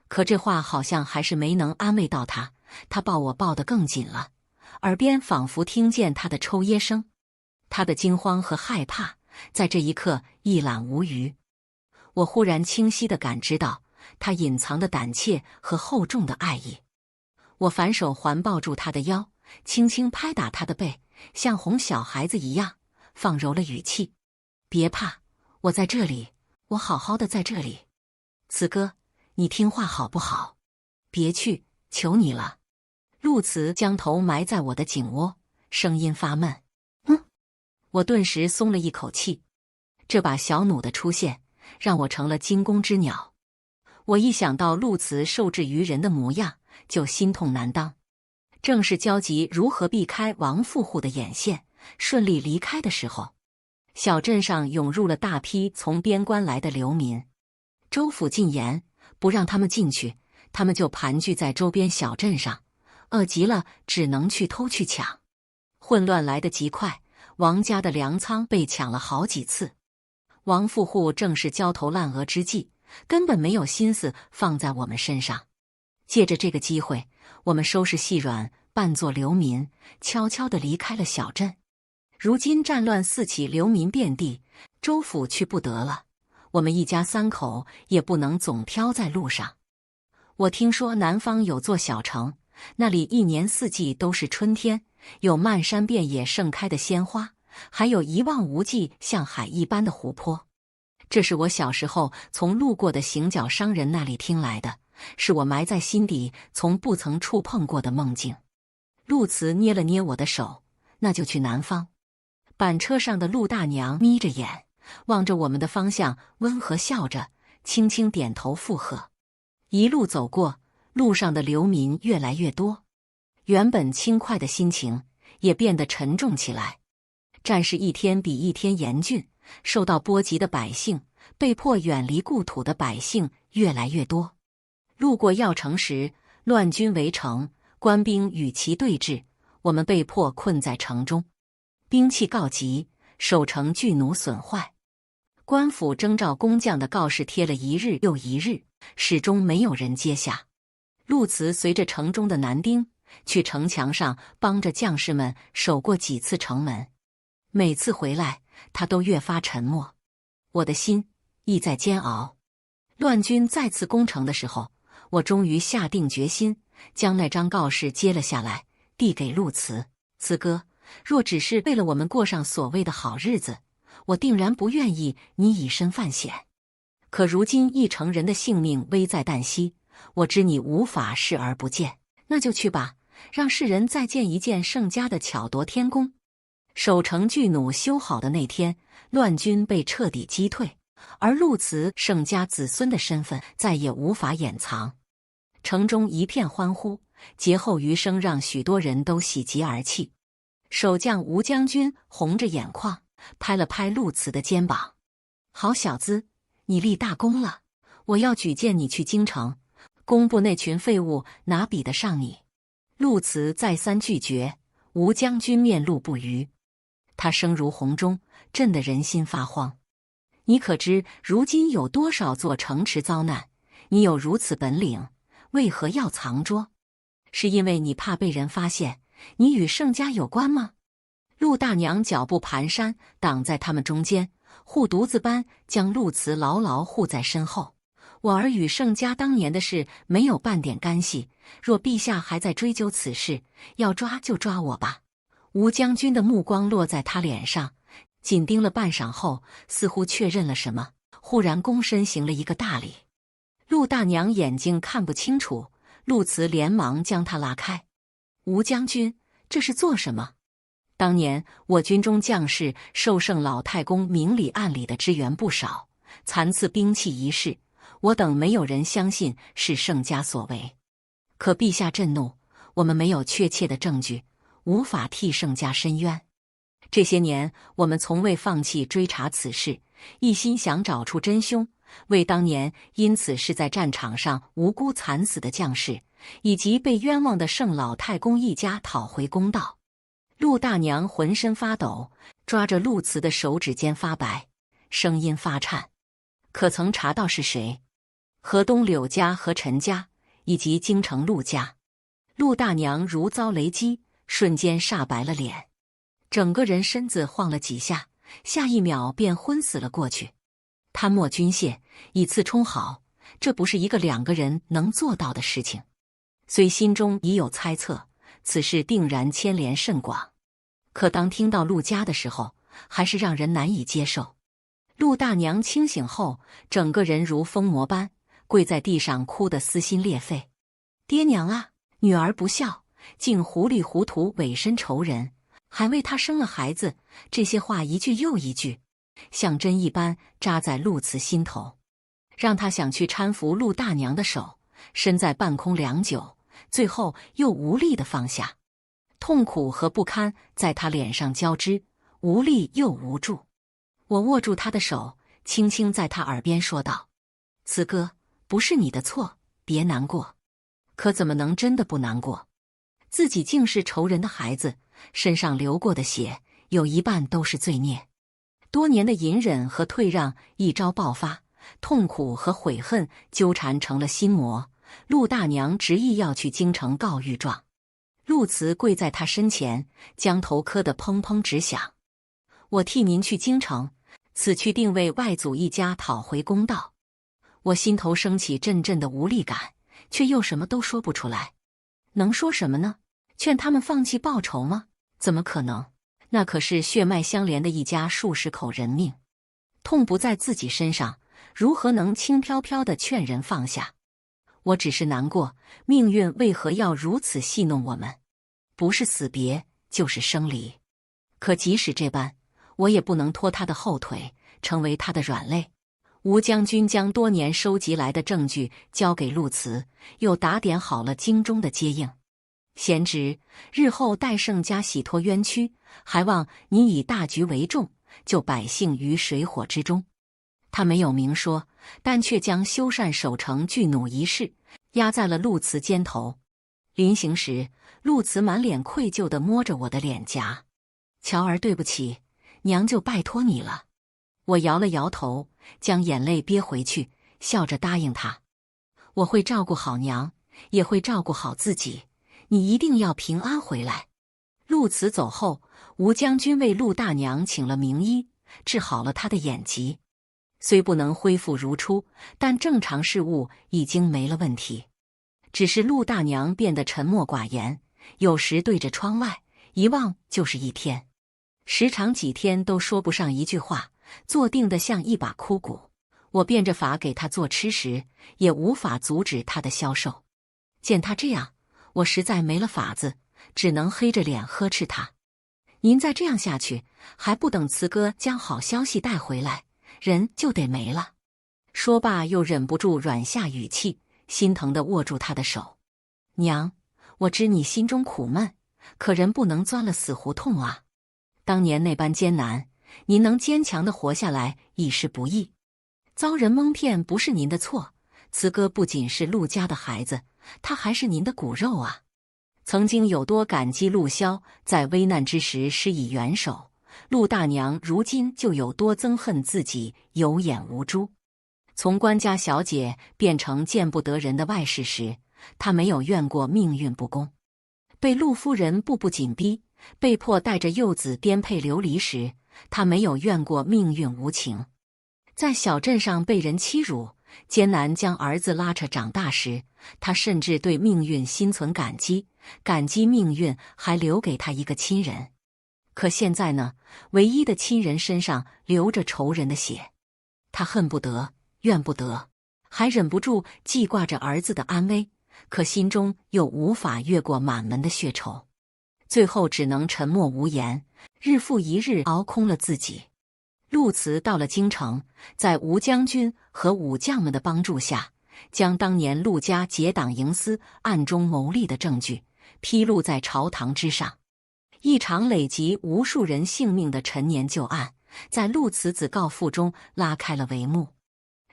可这话好像还是没能安慰到他，他抱我抱得更紧了，耳边仿佛听见他的抽噎声。他的惊慌和害怕在这一刻一览无余。我忽然清晰地感知到他隐藏的胆怯和厚重的爱意。我反手环抱住他的腰，轻轻拍打他的背，像哄小孩子一样，放柔了语气：别怕，我在这里，我好好的在这里。慈哥，你听话好不好？别去，求你了。陆慈将头埋在我的颈窝，声音发闷。我顿时松了一口气。这把小弩的出现，让我成了惊弓之鸟。我一想到陆慈受制于人的模样，就心痛难当。正是焦急如何避开王富户的眼线，顺利离开的时候，小镇上涌入了大批从边关来的流民。州府禁严，不让他们进去，他们就盘踞在周边小镇上，饿极了只能去偷去抢。混乱来得极快，王家的粮仓被抢了好几次。王富户正是焦头烂额之际，根本没有心思放在我们身上。借着这个机会，我们收拾细软，扮作流民，悄悄地离开了小镇。如今战乱四起，流民遍地，州府去不得了，我们一家三口也不能总飘在路上。我听说南方有座小城，那里一年四季都是春天，有漫山遍野盛开的鲜花，还有一望无际像海一般的湖泊。这是我小时候从路过的行脚商人那里听来的，是我埋在心底从不曾触碰过的梦境。陆慈捏了捏我的手，那就去南方。板车上的陆大娘眯着眼，望着我们的方向，温和笑着，轻轻点头附和。一路走过，路上的流民越来越多，原本轻快的心情也变得沉重起来。战事一天比一天严峻，受到波及的百姓，被迫远离故土的百姓越来越多。路过药城时，乱军围城，官兵与其对峙，我们被迫困在城中。兵器告急，守城巨弩损坏。官府征召工匠的告示贴了一日又一日，始终没有人接下。陆慈随着城中的男丁去城墙上帮着将士们守过几次城门，每次回来他都越发沉默。我的心亦在煎熬。乱军再次攻城的时候，我终于下定决心，将那张告示揭了下来，递给陆慈。慈哥，若只是为了我们过上所谓的好日子，我定然不愿意你以身犯险。可如今一城人的性命危在旦夕，我知你无法视而不见，那就去吧，让世人再见一见盛家的巧夺天工。守城巨弩修好的那天，乱军被彻底击退，而陆慈盛家子孙的身份再也无法掩藏。城中一片欢呼，劫后余生让许多人都喜极而泣。守将吴将军红着眼眶，拍了拍陆慈的肩膀：好小子，你立大功了，我要举荐你去京城，工部那群废物哪比得上你？陆慈再三拒绝，吴将军面露不愉。他声如洪钟，震得人心发慌。你可知如今有多少座城池遭难？你有如此本领，为何要藏拙？是因为你怕被人发现你与盛家有关吗？陆大娘脚步蹒跚，挡在他们中间，护犊子般将陆慈牢牢护在身后。我儿与盛家当年的事没有半点干系，若陛下还在追究此事，要抓就抓我吧。吴将军的目光落在他脸上，紧盯了半晌后，似乎确认了什么，忽然躬身行了一个大礼。陆大娘眼睛看不清楚，陆慈连忙将他拉开。吴将军，这是做什么？当年我军中将士受盛老太公明里暗里的支援不少，残次兵器一事，我等没有人相信是盛家所为。可陛下震怒，我们没有确切的证据，无法替盛家伸冤。这些年，我们从未放弃追查此事，一心想找出真凶，为当年因此事在战场上无辜惨死的将士，以及被冤枉的盛老太公一家讨回公道。陆大娘浑身发抖，抓着陆慈的手指尖发白，声音发颤。可曾查到是谁？河东柳家和陈家，以及京城陆家。陆大娘如遭雷击，瞬间煞白了脸，整个人身子晃了几下，下一秒便昏死了过去。贪墨军械，以次充好，这不是一个两个人能做到的事情。虽心中已有猜测，此事定然牵连甚广，可当听到陆家的时候，还是让人难以接受。陆大娘清醒后，整个人如疯魔般跪在地上，哭得撕心裂肺。爹娘啊，女儿不孝，竟糊里糊涂委身仇人，还为他生了孩子。这些话一句又一句，像针一般扎在陆慈心头，让他想去搀扶陆大娘的手，身在半空良久，最后又无力地放下。痛苦和不堪在他脸上交织，无力又无助。我握住他的手，轻轻在他耳边说道：“慈哥，不是你的错，别难过。”可怎么能真的不难过？自己竟是仇人的孩子，身上流过的血有一半都是罪孽。多年的隐忍和退让一朝爆发，痛苦和悔恨纠缠成了心魔。陆大娘执意要去京城告御状。陆慈跪在他身前，将头磕得砰砰直响。我替您去京城，此去定为外祖一家讨回公道。我心头升起阵阵的无力感，却又什么都说不出来。能说什么呢？劝他们放弃报仇吗？怎么可能？那可是血脉相连的一家数十口人命，痛不在自己身上，如何能轻飘飘地劝人放下？我只是难过，命运为何要如此戏弄我们？不是死别，就是生离。可即使这般，我也不能拖他的后腿，成为他的软肋。吴将军将多年收集来的证据交给陆慈，又打点好了京中的接应。贤侄，日后待盛家洗脱冤屈，还望你以大局为重，救百姓于水火之中。他没有明说，但却将修缮守城巨弩一事压在了陆慈肩头。临行时，陆慈满脸愧疚地摸着我的脸颊：“乔儿，对不起，娘就拜托你了。”我摇了摇头，将眼泪憋回去，笑着答应他：“我会照顾好娘，也会照顾好自己。你一定要平安回来。”陆慈走后，吴将军为陆大娘请了名医，治好了她的眼疾。虽不能恢复如初，但正常事务已经没了问题。只是陆大娘变得沉默寡言，有时对着窗外一望就是一天，时常几天都说不上一句话，坐定得像一把枯骨。我变着法给她做吃食，也无法阻止她的消瘦。见她这样，我实在没了法子，只能黑着脸呵斥她：“您再这样下去，还不等慈哥将好消息带回来，人就得没了。”说罢又忍不住软下语气，心疼地握住她的手：“娘，我知你心中苦闷，可人不能钻了死胡同啊。当年那般艰难，您能坚强地活下来已是不易。遭人蒙骗不是您的错，慈哥不仅是陆家的孩子，他还是您的骨肉啊。曾经有多感激陆萧在危难之时施以援手，陆大娘如今就有多憎恨自己有眼无珠。从官家小姐变成见不得人的外室时，她没有怨过命运不公；被陆夫人步步紧逼，被迫带着幼子颠沛流离时，她没有怨过命运无情；在小镇上被人欺辱，艰难将儿子拉扯长大时，她甚至对命运心存感激，感激命运还留给她一个亲人。可现在呢，唯一的亲人身上流着仇人的血，她恨不得，怨不得，还忍不住记挂着儿子的安危，可心中又无法越过满门的血仇，最后只能沉默无言，日复一日熬空了自己。陆慈到了京城，在吴将军和武将们的帮助下，将当年陆家结党营私、暗中谋利的证据披露在朝堂之上。一场累及无数人性命的陈年旧案，在陆慈子告腹中拉开了帷幕。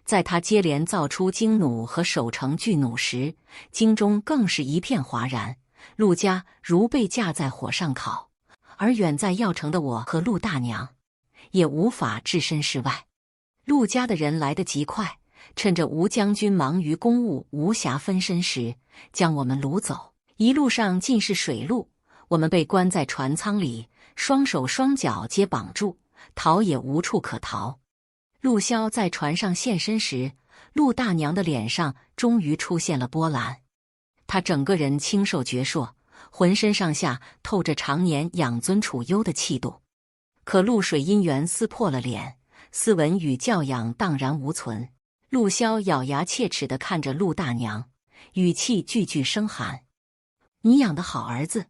在他接连造出京弩和守城巨弩时，京中更是一片哗然。陆家如被架在火上烤，而远在药城的我和陆大娘也无法置身事外。陆家的人来得极快，趁着吴将军忙于公务无暇分身时，将我们掳走。一路上尽是水路，我们被关在船舱里，双手双脚皆绑住，逃也无处可逃。陆萧在船上现身时，陆大娘的脸上终于出现了波澜。她整个人清瘦矍铄，浑身上下透着常年养尊处优的气度。可露水因缘撕破了脸，斯文与教养荡然无存。陆萧咬牙切齿地看着陆大娘，语气句句生寒：“你养的好儿子，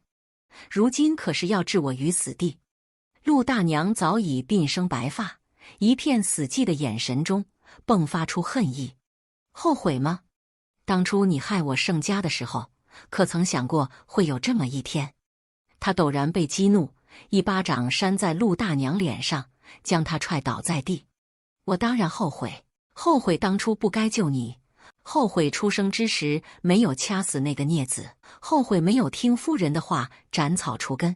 如今可是要置我于死地。”陆大娘早已鬓生白发，一片死寂的眼神中迸发出恨意。后悔吗？当初你害我盛家的时候，可曾想过会有这么一天？他陡然被激怒，一巴掌扇在陆大娘脸上，将她踹倒在地。我当然后悔，后悔当初不该救你，后悔出生之时没有掐死那个孽子，后悔没有听夫人的话斩草除根。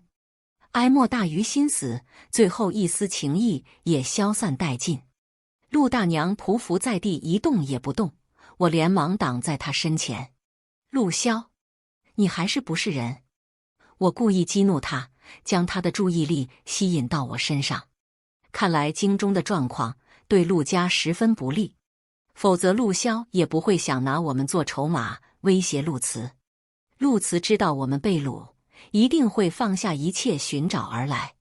哀莫大于心死，最后一丝情意也消散殆尽。陆大娘匍匐在地一动也不动，我连忙挡在她身前。陆萧，你还是不是人？我故意激怒她，将她的注意力吸引到我身上。看来京中的状况对陆家十分不利，否则陆萧也不会想拿我们做筹码威胁陆慈。陆慈知道我们被掳，一定会放下一切寻找而来，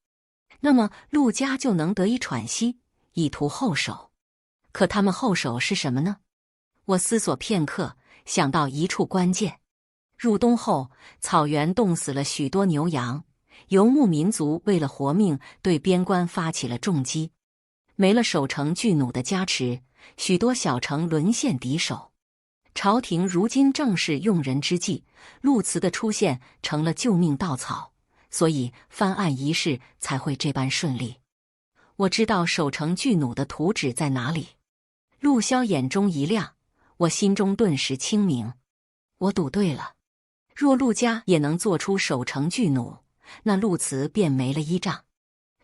那么陆家就能得以喘息，以图后手。可他们后手是什么呢？我思索片刻，想到一处关键。入冬后，草原冻死了许多牛羊，游牧民族为了活命，对边关发起了重击。没了守城巨弩的加持，许多小城沦陷敌手。朝廷如今正是用人之际，陆慈的出现成了救命稻草，所以翻案一事才会这般顺利。我知道守城巨弩的图纸在哪里。陆萧眼中一亮，我心中顿时清明。我赌对了，若陆家也能做出守城巨弩，那陆慈便没了依仗。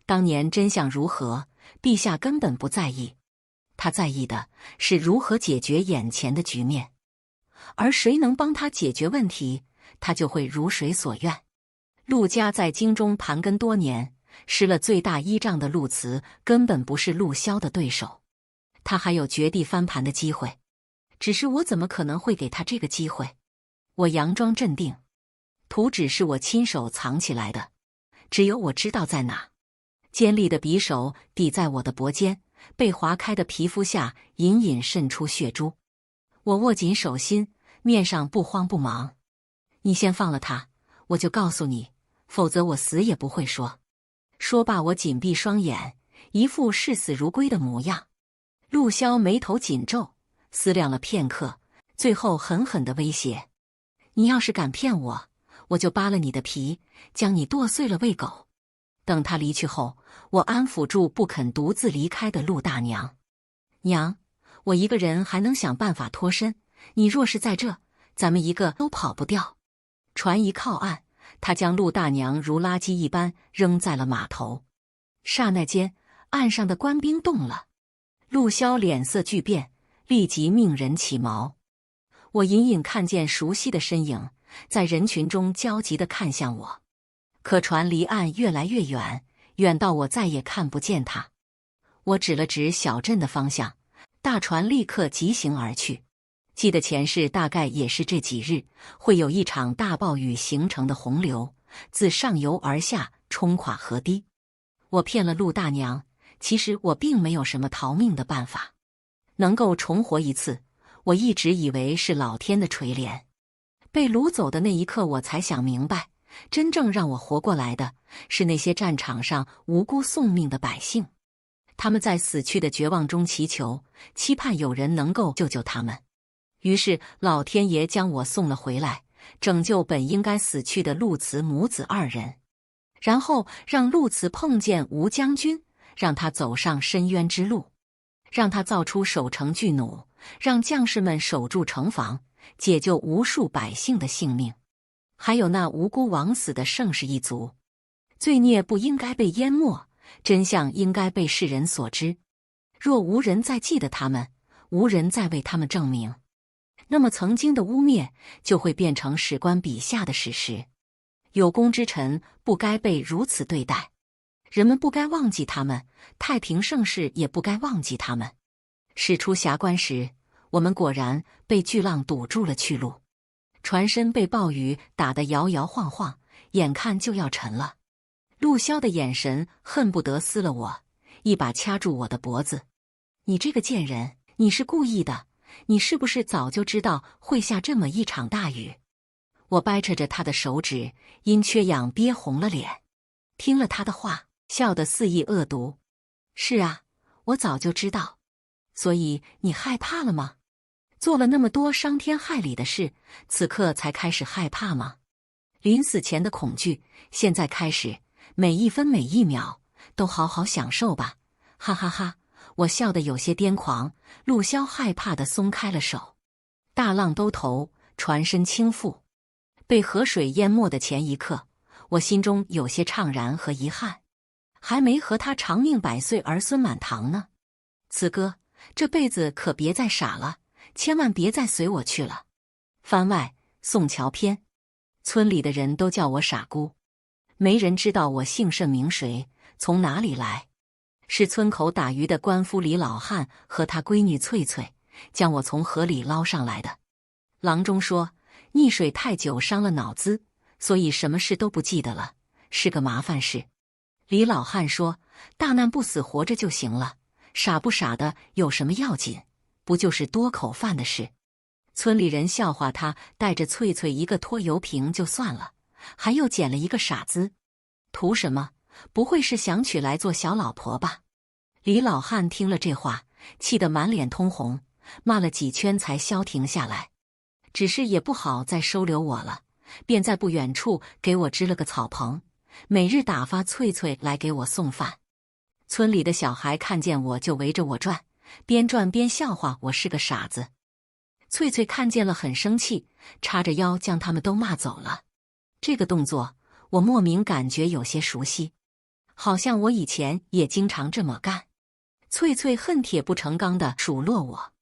当年真相如何，陛下根本不在意，他在意的是如何解决眼前的局面。而谁能帮他解决问题，他就会如谁所愿。陆家在京中盘根多年，失了最大依仗的陆慈根本不是陆萧的对手，他还有绝地翻盘的机会。只是我怎么可能会给他这个机会？我佯装镇定，图纸是我亲手藏起来的，只有我知道在哪。尖利的匕首抵在我的脖肩，被划开的皮肤下隐隐渗出血珠。我握紧手心，面上不慌不忙。你先放了他，我就告诉你，否则我死也不会说。说罢，我紧闭双眼，一副视死如归的模样。陆萧眉头紧皱，思量了片刻，最后狠狠地威胁：你要是敢骗我，我就扒了你的皮，将你剁碎了喂狗。等他离去后，我安抚住不肯独自离开的陆大娘。娘，我一个人还能想办法脱身，你若是在这，咱们一个都跑不掉。船一靠岸，他将陆大娘如垃圾一般扔在了码头。刹那间，岸上的官兵动了。陆萧脸色巨变，立即命人起锚。我隐隐看见熟悉的身影，在人群中焦急地看向我。可船离岸越来越远，远到我再也看不见他。我指了指小镇的方向，大船立刻疾行而去。记得前世大概也是这几日，会有一场大暴雨形成的洪流，自上游而下冲垮河堤。我骗了陆大娘，其实我并没有什么逃命的办法。能够重活一次，我一直以为是老天的垂怜。被掳走的那一刻，我才想明白，真正让我活过来的是那些战场上无辜送命的百姓。他们在死去的绝望中祈求，期盼有人能够救救他们。于是老天爷将我送了回来，拯救本应该死去的陆慈母子二人，然后让陆慈碰见吴将军，让他走上深渊之路，让他造出守城巨弩，让将士们守住城防，解救无数百姓的性命。还有那无辜枉死的盛世一族，罪孽不应该被淹没，真相应该被世人所知。若无人再记得他们，无人再为他们证明。那么曾经的污蔑就会变成史官笔下的史实。有功之臣不该被如此对待，人们不该忘记他们，太平盛世也不该忘记他们。驶出峡关时，我们果然被巨浪堵住了去路，船身被暴雨打得摇摇晃晃，眼看就要沉了。陆骁的眼神恨不得撕了我，一把掐住我的脖子。你这个贱人，你是故意的，你是不是早就知道会下这么一场大雨？我掰扯着他的手指，因缺氧憋红了脸。听了他的话，笑得肆意恶毒。是啊，我早就知道。所以你害怕了吗？做了那么多伤天害理的事，此刻才开始害怕吗？临死前的恐惧，现在开始，每一分每一秒都好好享受吧！哈哈哈！我笑得有些癫狂。陆骁害怕地松开了手。大浪兜头，船身倾覆，被河水淹没的前一刻，我心中有些怅然和遗憾。还没和他长命百岁儿孙满堂呢。此哥，这辈子可别再傻了，千万别再随我去了。番外，宋桥篇。村里的人都叫我傻姑，没人知道我姓甚名谁，从哪里来。是村口打鱼的官夫李老汉和他闺女翠翠将我从河里捞上来的。郎中说，溺水太久伤了脑子，所以什么事都不记得了，是个麻烦事。李老汉说，大难不死活着就行了，傻不傻的有什么要紧，不就是多口饭的事。村里人笑话他带着翠翠一个拖油瓶就算了，还又捡了一个傻子，图什么？不会是想娶来做小老婆吧？李老汉听了这话，气得满脸通红，骂了几圈才消停下来。只是也不好再收留我了，便在不远处给我支了个草棚，每日打发翠翠来给我送饭。村里的小孩看见我就围着我转，边转边笑话我是个傻子。翠翠看见了很生气，叉着腰将他们都骂走了。这个动作我莫名感觉有些熟悉，好像我以前也经常这么干。翠翠恨铁不成钢地数落我，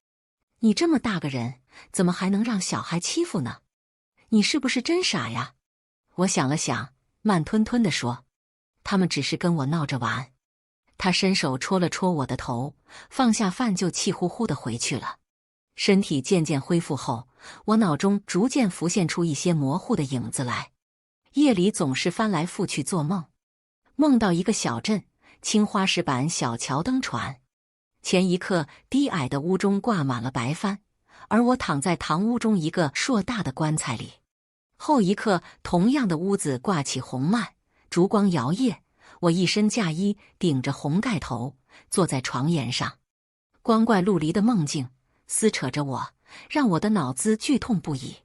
你这么大个人，怎么还能让小孩欺负呢？你是不是真傻呀？我想了想，慢吞吞地说，他们只是跟我闹着玩。他伸手戳了戳我的头，放下饭就气呼呼地回去了。身体渐渐恢复后，我脑中逐渐浮现出一些模糊的影子来。夜里总是翻来覆去做梦，梦到一个小镇，青花石板小桥登船。前一刻低矮的屋中挂满了白帆，而我躺在堂屋中一个硕大的棺材里。后一刻同样的屋子挂起红幔，烛光摇曳，我一身嫁衣，顶着红盖头，坐在床沿上。光怪陆离的梦境撕扯着我，让我的脑子剧痛不已。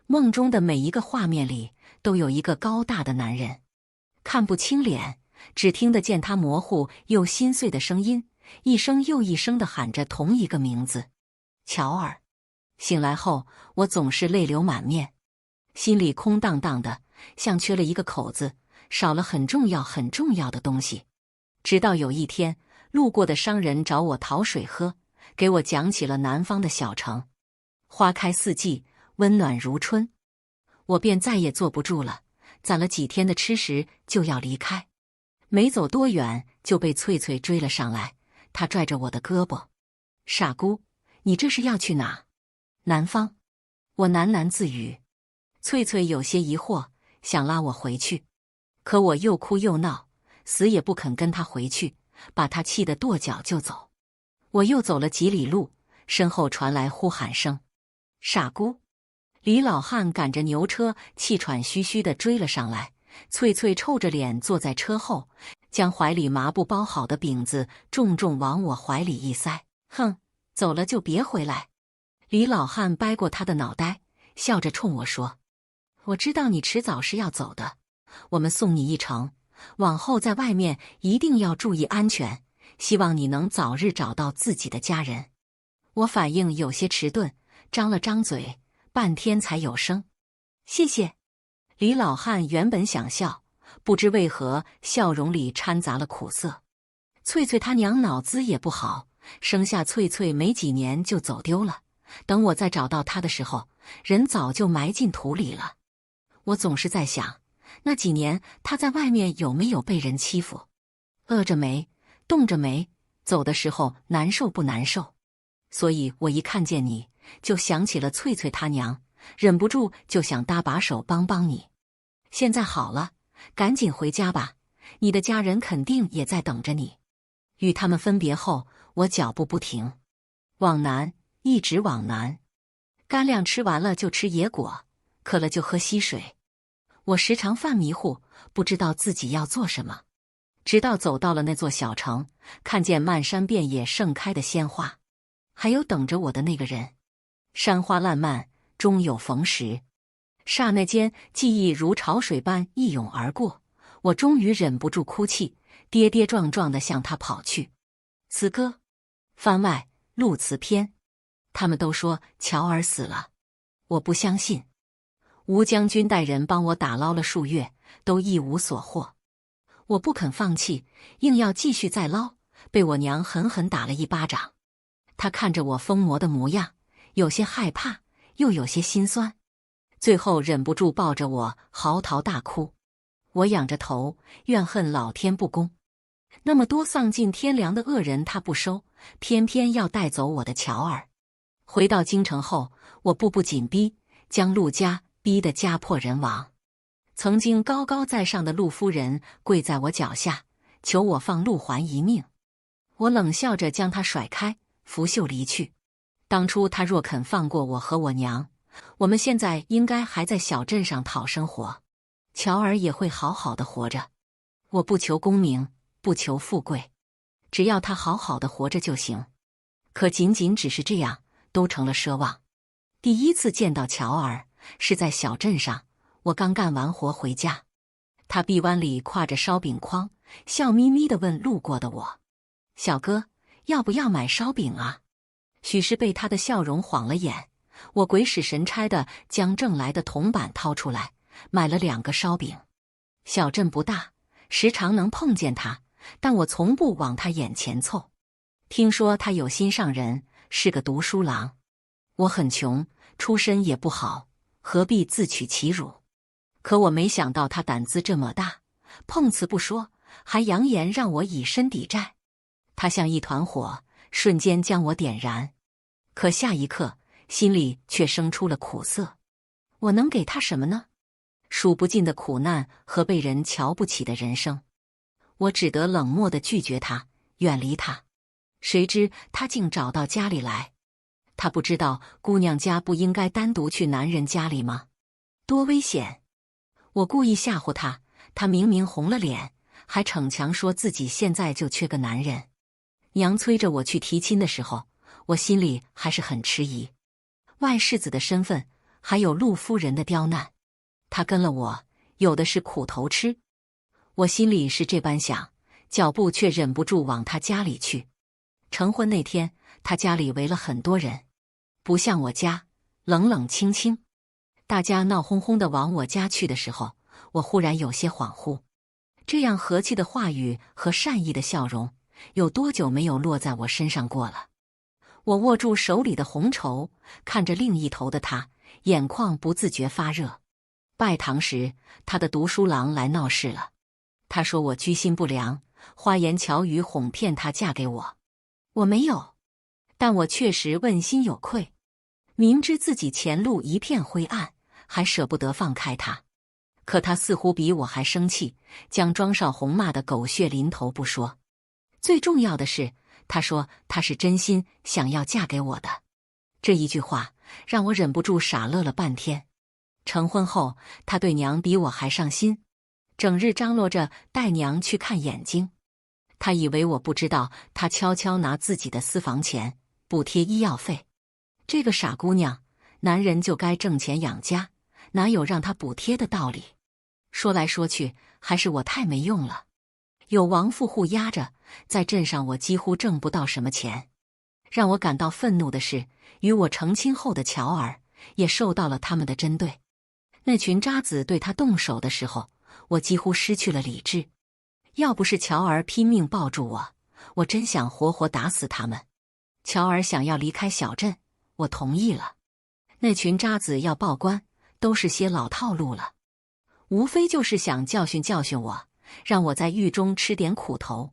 梦中的每一个画面里都有一个高大的男人，看不清脸，只听得见他模糊又心碎的声音，一声又一声地喊着同一个名字，乔儿。醒来后，我总是泪流满面，心里空荡荡的，像缺了一个口子，少了很重要很重要的东西。直到有一天，路过的商人找我讨水喝，给我讲起了南方的小城，花开四季，温暖如春。我便再也坐不住了，攒了几天的吃食就要离开。没走多远就被翠翠追了上来，她拽着我的胳膊，傻姑，你这是要去哪？南方。我喃喃自语。翠翠有些疑惑，想拉我回去，可我又哭又闹，死也不肯跟她回去，把她气得跺脚就走。我又走了几里路，身后传来呼喊声，傻姑。李老汉赶着牛车气喘吁吁地追了上来，翠翠臭着脸坐在车后，将怀里麻布包好的饼子重重往我怀里一塞，哼，走了就别回来。李老汉掰过他的脑袋，笑着冲我说，我知道你迟早是要走的，我们送你一程，往后在外面一定要注意安全，希望你能早日找到自己的家人。我反应有些迟钝，张了张嘴，半天才有声，谢谢。李老汉原本想笑，不知为何笑容里掺杂了苦涩。翠翠她娘脑子也不好，生下翠翠没几年就走丢了，等我再找到她的时候，人早就埋进土里了。我总是在想，那几年她在外面有没有被人欺负？饿着没？冻着没？走的时候难受不难受？所以我一看见你，就想起了翠翠她娘，忍不住就想搭把手帮帮你。现在好了，赶紧回家吧，你的家人肯定也在等着你。与他们分别后，我脚步不停，往南，一直往南。干粮吃完了就吃野果，渴了就喝溪水。我时常犯迷糊，不知道自己要做什么。直到走到了那座小城，看见漫山遍野盛开的鲜花，还有等着我的那个人。山花烂漫，终有逢时。刹那间，记忆如潮水般一涌而过，我终于忍不住哭泣，跌跌撞撞地向他跑去。词歌，番外，陆词篇。他们都说乔儿死了，我不相信。吴将军带人帮我打捞了数月，都一无所获。我不肯放弃，硬要继续再捞，被我娘狠狠打了一巴掌。她看着我疯魔的模样，有些害怕，又有些心酸，最后忍不住抱着我嚎啕大哭。我仰着头，怨恨老天不公，那么多丧尽天良的恶人他不收，偏偏要带走我的乔儿。回到京城后，我步步紧逼，将陆家逼得家破人亡。曾经高高在上的陆夫人跪在我脚下，求我放陆环一命。我冷笑着将她甩开，拂袖离去。当初她若肯放过我和我娘，我们现在应该还在小镇上讨生活，乔儿也会好好的活着。我不求功名，不求富贵，只要她好好的活着就行。可仅仅只是这样，都成了奢望。第一次见到乔儿，是在小镇上。我刚干完活回家，他臂弯里挎着烧饼筐，笑眯眯地问路过的我：“小哥，要不要买烧饼啊？”许是被他的笑容晃了眼，我鬼使神差地将挣来的铜板掏出来，买了2个烧饼。小镇不大，时常能碰见他，但我从不往他眼前凑。听说他有心上人，是个读书郎。我很穷，出身也不好，何必自取其辱？可我没想到他胆子这么大，碰瓷不说，还扬言让我以身抵债。他像一团火，瞬间将我点燃。可下一刻，心里却生出了苦涩。我能给他什么呢？数不尽的苦难和被人瞧不起的人生。我只得冷漠地拒绝他，远离他。谁知他竟找到家里来。他不知道姑娘家不应该单独去男人家里吗？多危险！我故意吓唬他，他明明红了脸，还逞强说自己现在就缺个男人。娘催着我去提亲的时候，我心里还是很迟疑。外世子的身份，还有陆夫人的刁难，他跟了我，有的是苦头吃。我心里是这般想，脚步却忍不住往他家里去。成婚那天，他家里围了很多人，不像我家冷冷清清。大家闹哄哄地往我家去的时候，我忽然有些恍惚。这样和气的话语和善意的笑容，有多久没有落在我身上过了？我握住手里的红绸，看着另一头的他，眼眶不自觉发热。拜堂时，他的读书郎来闹事了。他说我居心不良，花言巧语哄骗他嫁给我。我没有，但我确实问心有愧。明知自己前路一片灰暗，还舍不得放开他。可他似乎比我还生气，将庄少红骂得狗血淋头不说，最重要的是，他说他是真心想要嫁给我的。这一句话让我忍不住傻乐了半天。成婚后，他对娘比我还上心，整日张罗着带娘去看眼睛。他以为我不知道，他悄悄拿自己的私房钱补贴医药费。这个傻姑娘，男人就该挣钱养家，哪有让他补贴的道理？说来说去，还是我太没用了。有王富户压着，在镇上我几乎挣不到什么钱。让我感到愤怒的是，与我成亲后的乔儿也受到了他们的针对。那群渣子对他动手的时候，我几乎失去了理智。要不是乔儿拼命抱住我，我真想活活打死他们。乔儿想要离开小镇，我同意了。那群渣子要报官，都是些老套路了，无非就是想教训教训我，让我在狱中吃点苦头。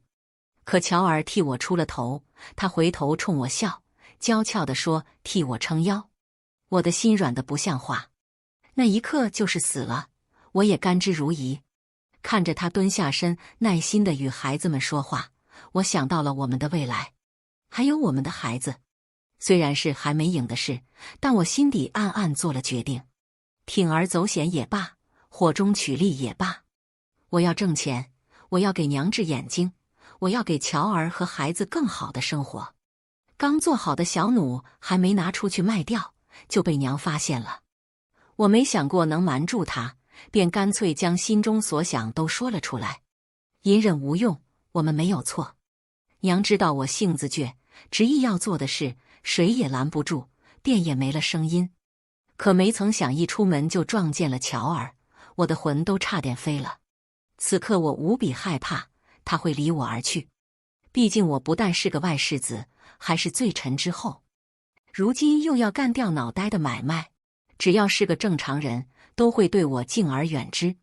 可乔儿替我出了头，他回头冲我笑，娇俏地说：“替我撑腰。”我的心软得不像话，那一刻就是死了，我也甘之如饴。看着他蹲下身，耐心地与孩子们说话，我想到了我们的未来，还有我们的孩子。虽然是还没影的事，但我心底暗暗做了决定，铤而走险也罢，火中取栗也罢，我要挣钱，我要给娘治眼睛，我要给乔儿和孩子更好的生活。刚做好的小弩还没拿出去卖掉，就被娘发现了。我没想过能瞒住她，便干脆将心中所想都说了出来。隐忍无用，我们没有错。娘知道我性子倔，执意要做的事，谁也拦不住，便也没了声音。可没曾想一出门就撞见了乔儿，我的魂都差点飞了。此刻我无比害怕他会离我而去，毕竟我不但是个外世子，还是罪臣之后，如今又要干掉脑袋的买卖，只要是个正常人都会对我敬而远之。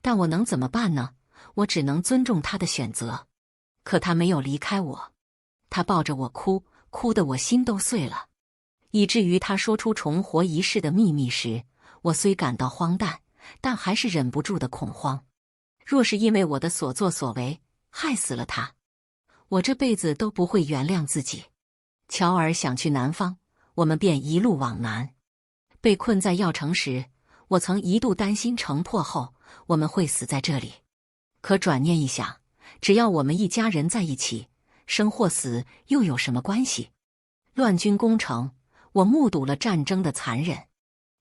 但我能怎么办呢？我只能尊重他的选择。可他没有离开我，他抱着我哭，哭得我心都碎了。以至于他说出重活一世的秘密时，我虽感到荒诞，但还是忍不住的恐慌。若是因为我的所作所为害死了他，我这辈子都不会原谅自己。乔儿想去南方，我们便一路往南。被困在药城时，我曾一度担心城破后我们会死在这里。可转念一想，只要我们一家人在一起，生或死又有什么关系？乱军攻城，我目睹了战争的残忍。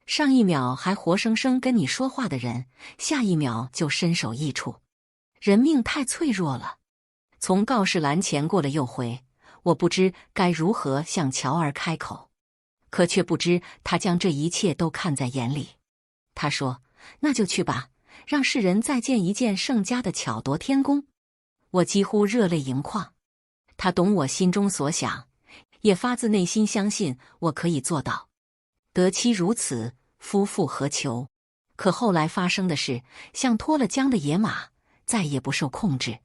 上一秒还活生生跟你说话的人，下一秒就身首异处。人命太脆弱了。从告示栏前过了又回，我不知该如何向乔儿开口，可却不知他将这一切都看在眼里。他说：“那就去吧，让世人再见一见盛家的巧夺天工。”我几乎热泪盈眶。他懂我心中所想，也发自内心相信我可以做到。得妻如此，夫复何求？可后来发生的事，像脱了缰的野马，再也不受控制。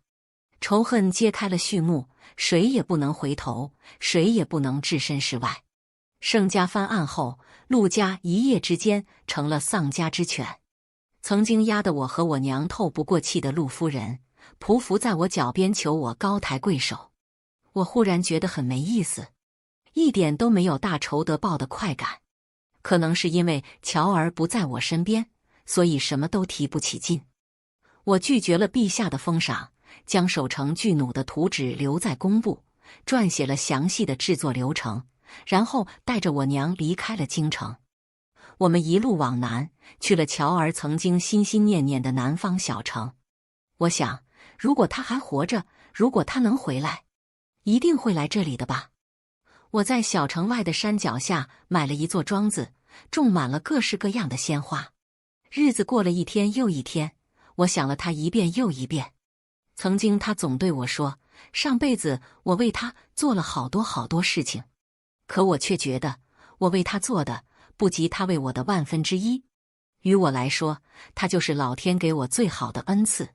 仇恨揭开了序幕，谁也不能回头，谁也不能置身事外。盛家翻案后，陆家一夜之间成了丧家之犬。曾经压得我和我娘透不过气的陆夫人，匍匐在我脚边求我高抬贵手。我忽然觉得很没意思，一点都没有大仇得报的快感。可能是因为乔儿不在我身边，所以什么都提不起劲。我拒绝了陛下的封赏，将守成巨弩的图纸留在工部，撰写了详细的制作流程，然后带着我娘离开了京城。我们一路往南，去了乔儿曾经心心念念的南方小城。我想，如果他还活着，如果他能回来，一定会来这里的吧。我在小城外的山脚下买了一座庄子，种满了各式各样的鲜花。日子过了一天又一天，我想了他一遍又一遍。曾经他总对我说，上辈子我为他做了好多好多事情，可我却觉得我为他做的不及他为我的1/1000。于我来说，他就是老天给我最好的恩赐。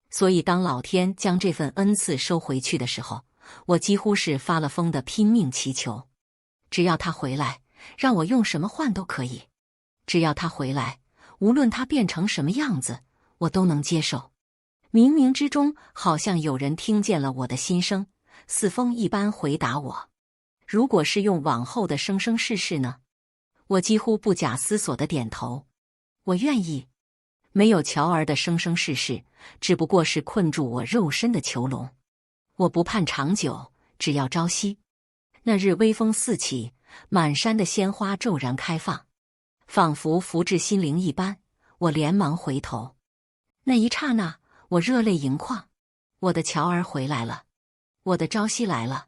所以当老天将这份恩赐收回去的时候，我几乎是发了疯的拼命祈求，只要他回来，让我用什么换都可以。只要他回来，无论他变成什么样子，我都能接受。冥冥之中，好像有人听见了我的心声，似风一般回答我。如果是用往后的生生世世呢？我几乎不假思索地点头，我愿意。没有乔儿的生生世世，只不过是困住我肉身的囚笼。我不盼长久，只要朝夕。那日微风四起，满山的鲜花骤然开放，仿佛福至心灵一般。我连忙回头，那一刹那，我热泪盈眶。我的乔儿回来了，我的朝夕来了。